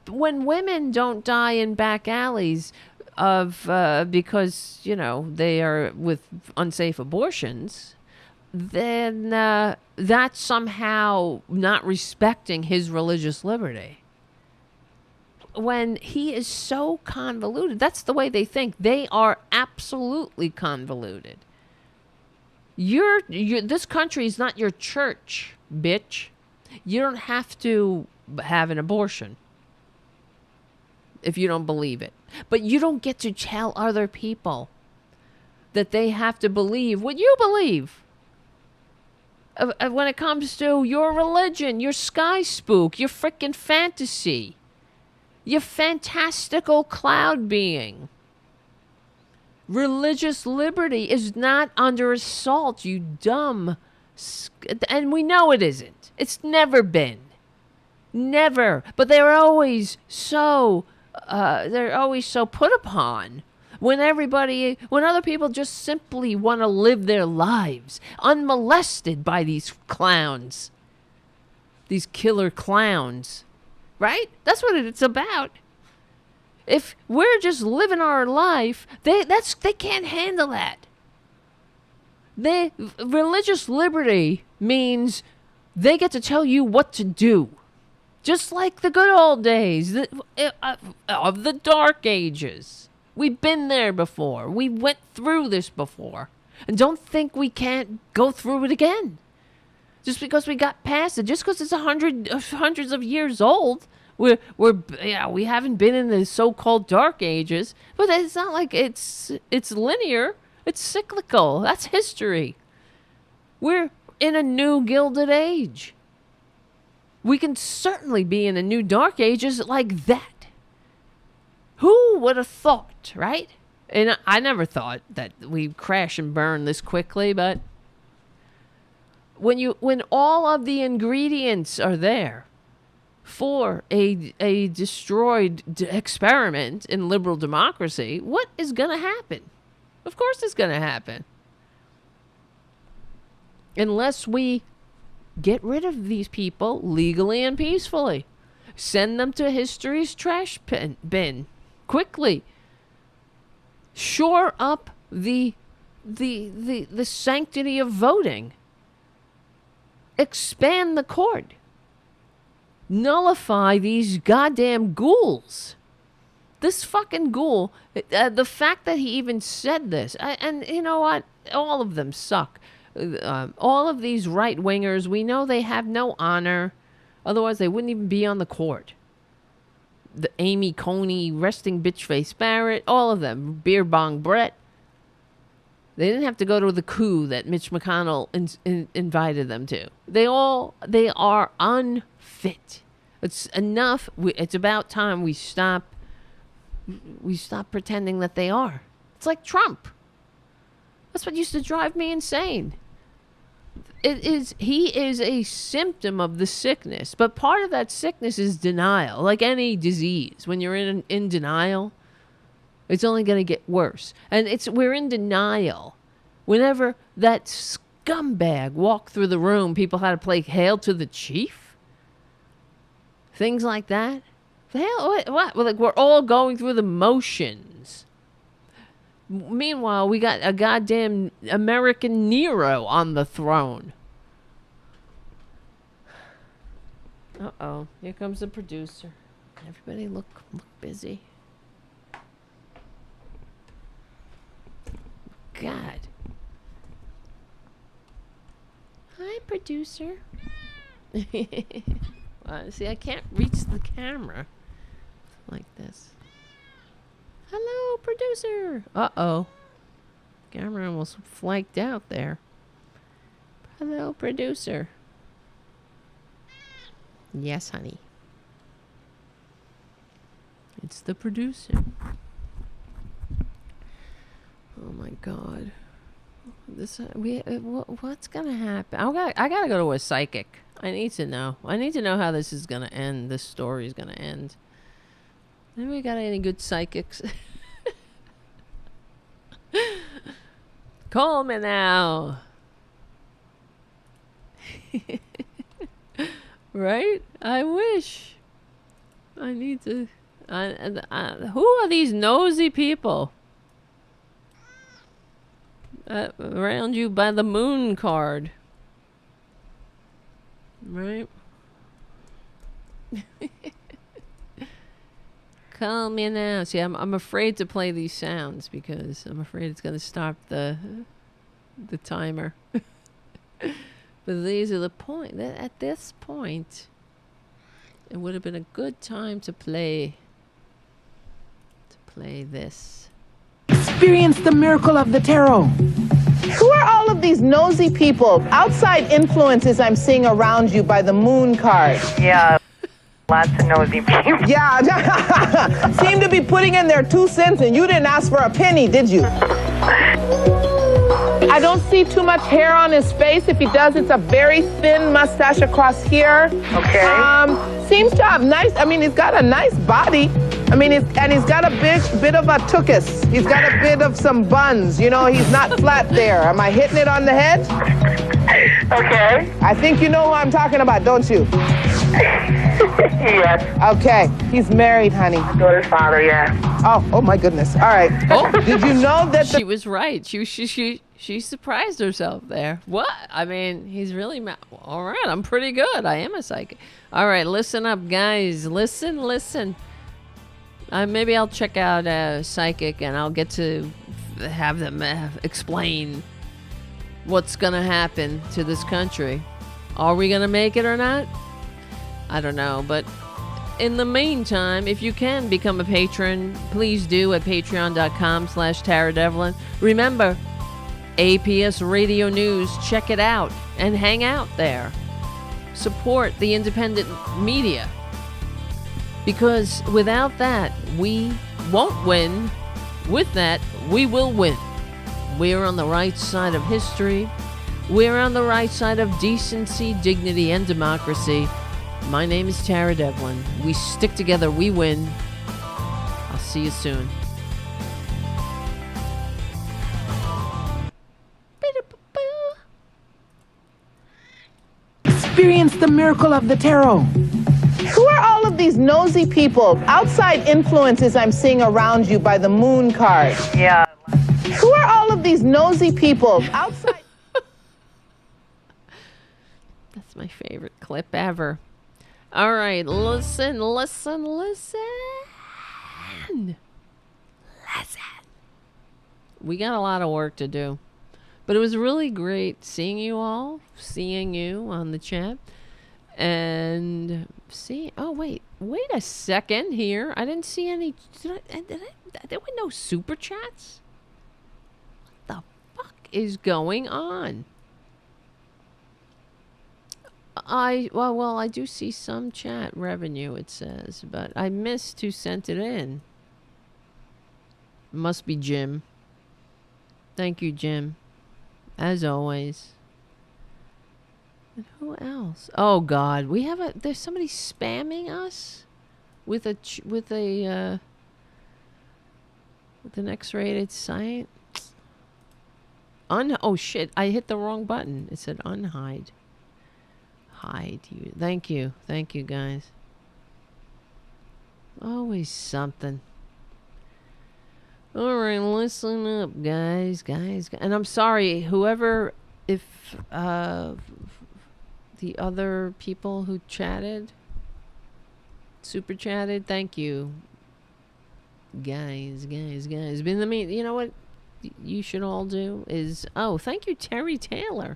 When women don't die in back alleys because, they are with unsafe abortions, then that's somehow not respecting his religious liberty. When he is so convoluted, that's the way they think. They are absolutely convoluted. This country is not your church, bitch. You don't have to have an abortion if you don't believe it. But you don't get to tell other people that they have to believe what you believe. When it comes to your religion, your sky spook, your frickin' fantasy, your fantastical cloud being. Religious liberty is not under assault, you dumb. And we know it isn't. It's never been. Never. But they're always so put upon when other people just simply want to live their lives unmolested by these clowns. These killer clowns. Right? That's what it's about. If we're just living our life, they can't handle that. Religious liberty means they get to tell you what to do. Just like the good old days of the Dark Ages. We've been there before. We went through this before. And don't think we can't go through it again. Just because we got past it, just because it's hundreds of years old, we haven't been in the so-called Dark Ages. But it's not like it's linear. It's cyclical. That's history. We're in a new Gilded Age. We can certainly be in a new Dark Ages like that. Who would have thought, right? And I never thought that we'd crash and burn this quickly, but when all of the ingredients are there for a destroyed experiment in liberal democracy, what is going to happen? Of course it's going to happen. Unless we get rid of these people legally and peacefully. Send them to history's trash bin. Quickly. Shore up the sanctity of voting. Expand the court. Nullify these goddamn ghouls. This fucking ghoul, the fact that he even said this, and you know what? All of them suck. All of these right-wingers, we know they have no honor. Otherwise, they wouldn't even be on the court. The Amy Coney, resting bitch-face Barrett, all of them. Beer Bong Brett. They didn't have to go to the coup that Mitch McConnell invited them to. They are unfit. It's enough. It's about time we stop pretending that they are. It's like Trump. That's what used to drive me insane. He is a symptom of the sickness, but part of that sickness is denial. Like any disease, when you're in denial, it's only going to get worse. And we're in denial. Whenever that scumbag walked through the room, people had to play Hail to the Chief. Things like that. What? Well, like we're all going through the motions. Meanwhile, we got a goddamn American Nero on the throne. Uh-oh. Here comes the producer. Everybody look busy. God. Hi, producer. See, I can't reach the camera like this. Hello, producer. Uh-oh. Camera almost flaked out there. Hello, producer. Yes, honey. It's the producer. Oh my God. What's gonna happen? I gotta go to a psychic. I need to know. I need to know how this is gonna end. This story is gonna end. Anybody got any good psychics? Call me now. Right? I wish. I need to. Who are these nosy people? Around you by the moon card. Right? Call me now. See, I'm afraid to play these sounds because I'm afraid it's going to stop the timer. But these are the point. At this point, it would have been a good time to play this. Experience the miracle of the tarot. Who are all of these nosy people? Outside influences I'm seeing around you by the moon card. Yeah, lots of nosy people. Yeah, seem to be putting in their 2 cents and you didn't ask for a penny, did you? I don't see too much hair on his face. If he does, it's a very thin mustache across here. Okay. Seems to have he's got a nice body. He's got a bit of a tuchus. He's got a bit of some buns. He's not flat there. Am I hitting it on the head? Okay. I think you know who I'm talking about, don't you? Yes. Okay. He's married, honey. My daughter's father, yeah. Oh my goodness. All right. Oh. Did you know that She was right. She surprised herself there. What? He's really all right. I'm pretty good. I am a psychic. All right, listen up, guys. Listen. Maybe I'll check out a psychic and I'll get to have them explain what's gonna happen to this country. Are we gonna make it or not? I don't know, but in the meantime, if you can become a patron, please do at patreon.com/TaraDevlin. Remember, APS Radio News, check it out and hang out there. Support the independent media. Because without that, we won't win. With that, we will win. We're on the right side of history. We're on the right side of decency, dignity, and democracy. My name is Tara Devlin. We stick together, we win. I'll see you soon. Experience the miracle of the tarot. Who are all of these nosy people, outside influences I'm seeing around you by the moon card? Yeah. Who are all of these nosy people outside? That's my favorite clip ever. All right, listen. We got a lot of work to do. But it was really great seeing you all, seeing you on the chat. And wait a second here. I didn't see any, there were no super chats? What the fuck is going on? I do see some chat revenue, it says, but I missed who sent it in. Must be Jim. Thank you, Jim. As always. And who else? Oh God, there's somebody spamming us with an X-rated site. Oh shit! I hit the wrong button. It said unhide. Hide you. Thank you, guys. Always something. All right, listen up, guys. And I'm sorry, whoever, if the other people who super chatted, thank you, guys. You know what you should all do is, thank you, Terry Taylor,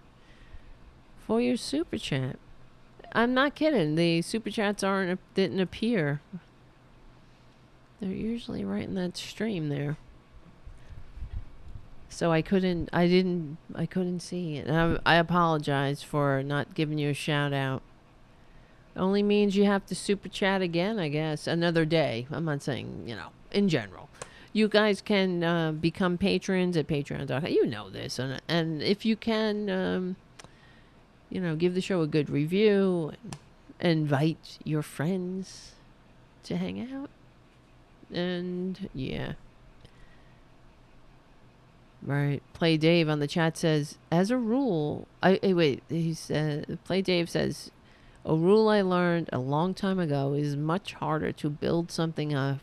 for your super chat. I'm not kidding. The super chats didn't appear. They're usually right in that stream there. So I couldn't see it. And I apologize for not giving you a shout out. It only means you have to super chat again, I guess, another day. I'm not saying, in general. You guys can become patrons at patreon.com. You know this. And if you can, give the show a good review and invite your friends to hang out. And, yeah. Right. Play Dave on the chat says, as a rule, Play Dave says, a rule I learned a long time ago is much harder to build something up.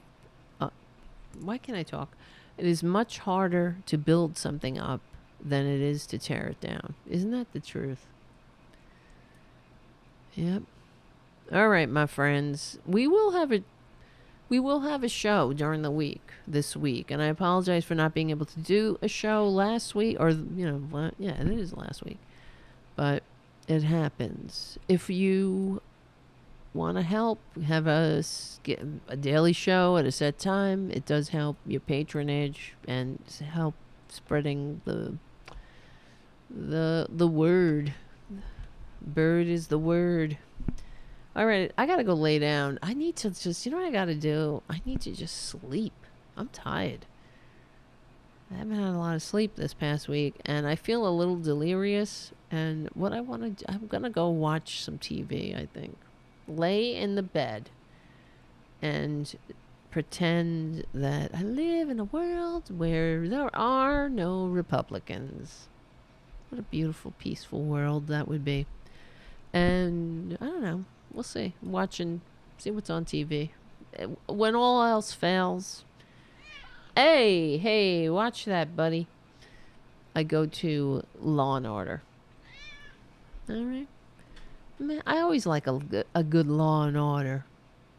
Why can't I talk? It is much harder to build something up than it is to tear it down. Isn't that the truth? Yep. All right, my friends. We will have a show during the week this week, and I apologize for not being able to do a show last week, or it is last week, but it happens. If you want to help have us get a daily show at a set time, it does help your patronage and help spreading the word. Bird is the word. All right, I gotta go lay down. I need to just, what I gotta do? I need to just sleep. I'm tired. I haven't had a lot of sleep this past week, and I feel a little delirious. And what I want to do, I'm going to go watch some TV, I think. Lay in the bed and pretend that I live in a world where there are no Republicans. What a beautiful, peaceful world that would be. And I don't know. We'll see. See what's on TV. When all else fails, hey, watch that, buddy. I go to Law and Order. All right. Man, I always like a good Law and Order.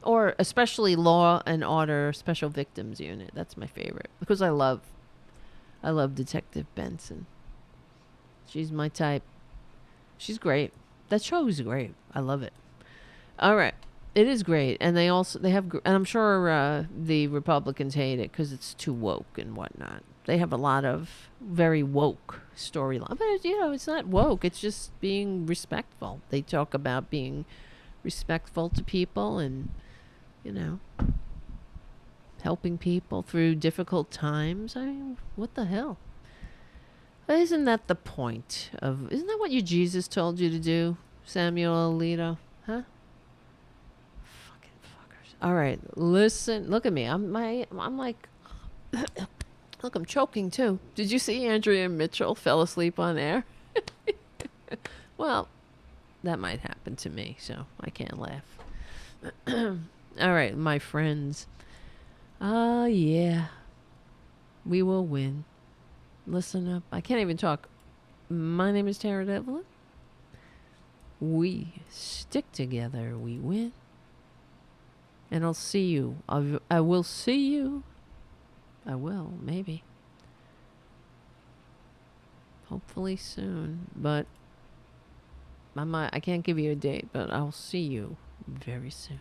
Or especially Law and Order Special Victims Unit. That's my favorite. Because I love Detective Benson. She's my type. She's great. That show is great. I love it. All right. It is great. And they have, and I'm sure the Republicans hate it because it's too woke and whatnot. They have a lot of very woke storyline. But, it's not woke. It's just being respectful. They talk about being respectful to people and, helping people through difficult times. I mean, what the hell? Isn't that the point isn't that what your Jesus told you to do, Samuel Alito? Huh? Fucking fuckers. All right, listen, look at me. I'm like, look, I'm choking too. Did you see Andrea Mitchell fell asleep on air? Well, that might happen to me, so I can't laugh. All right, my friends. Yeah. We will win. Listen up. I can't even talk. My name is Tara Devlin. We stick together. We win. And I'll see you. I will see you. I will, maybe. Hopefully soon. But I can't give you a date, but I'll see you very soon.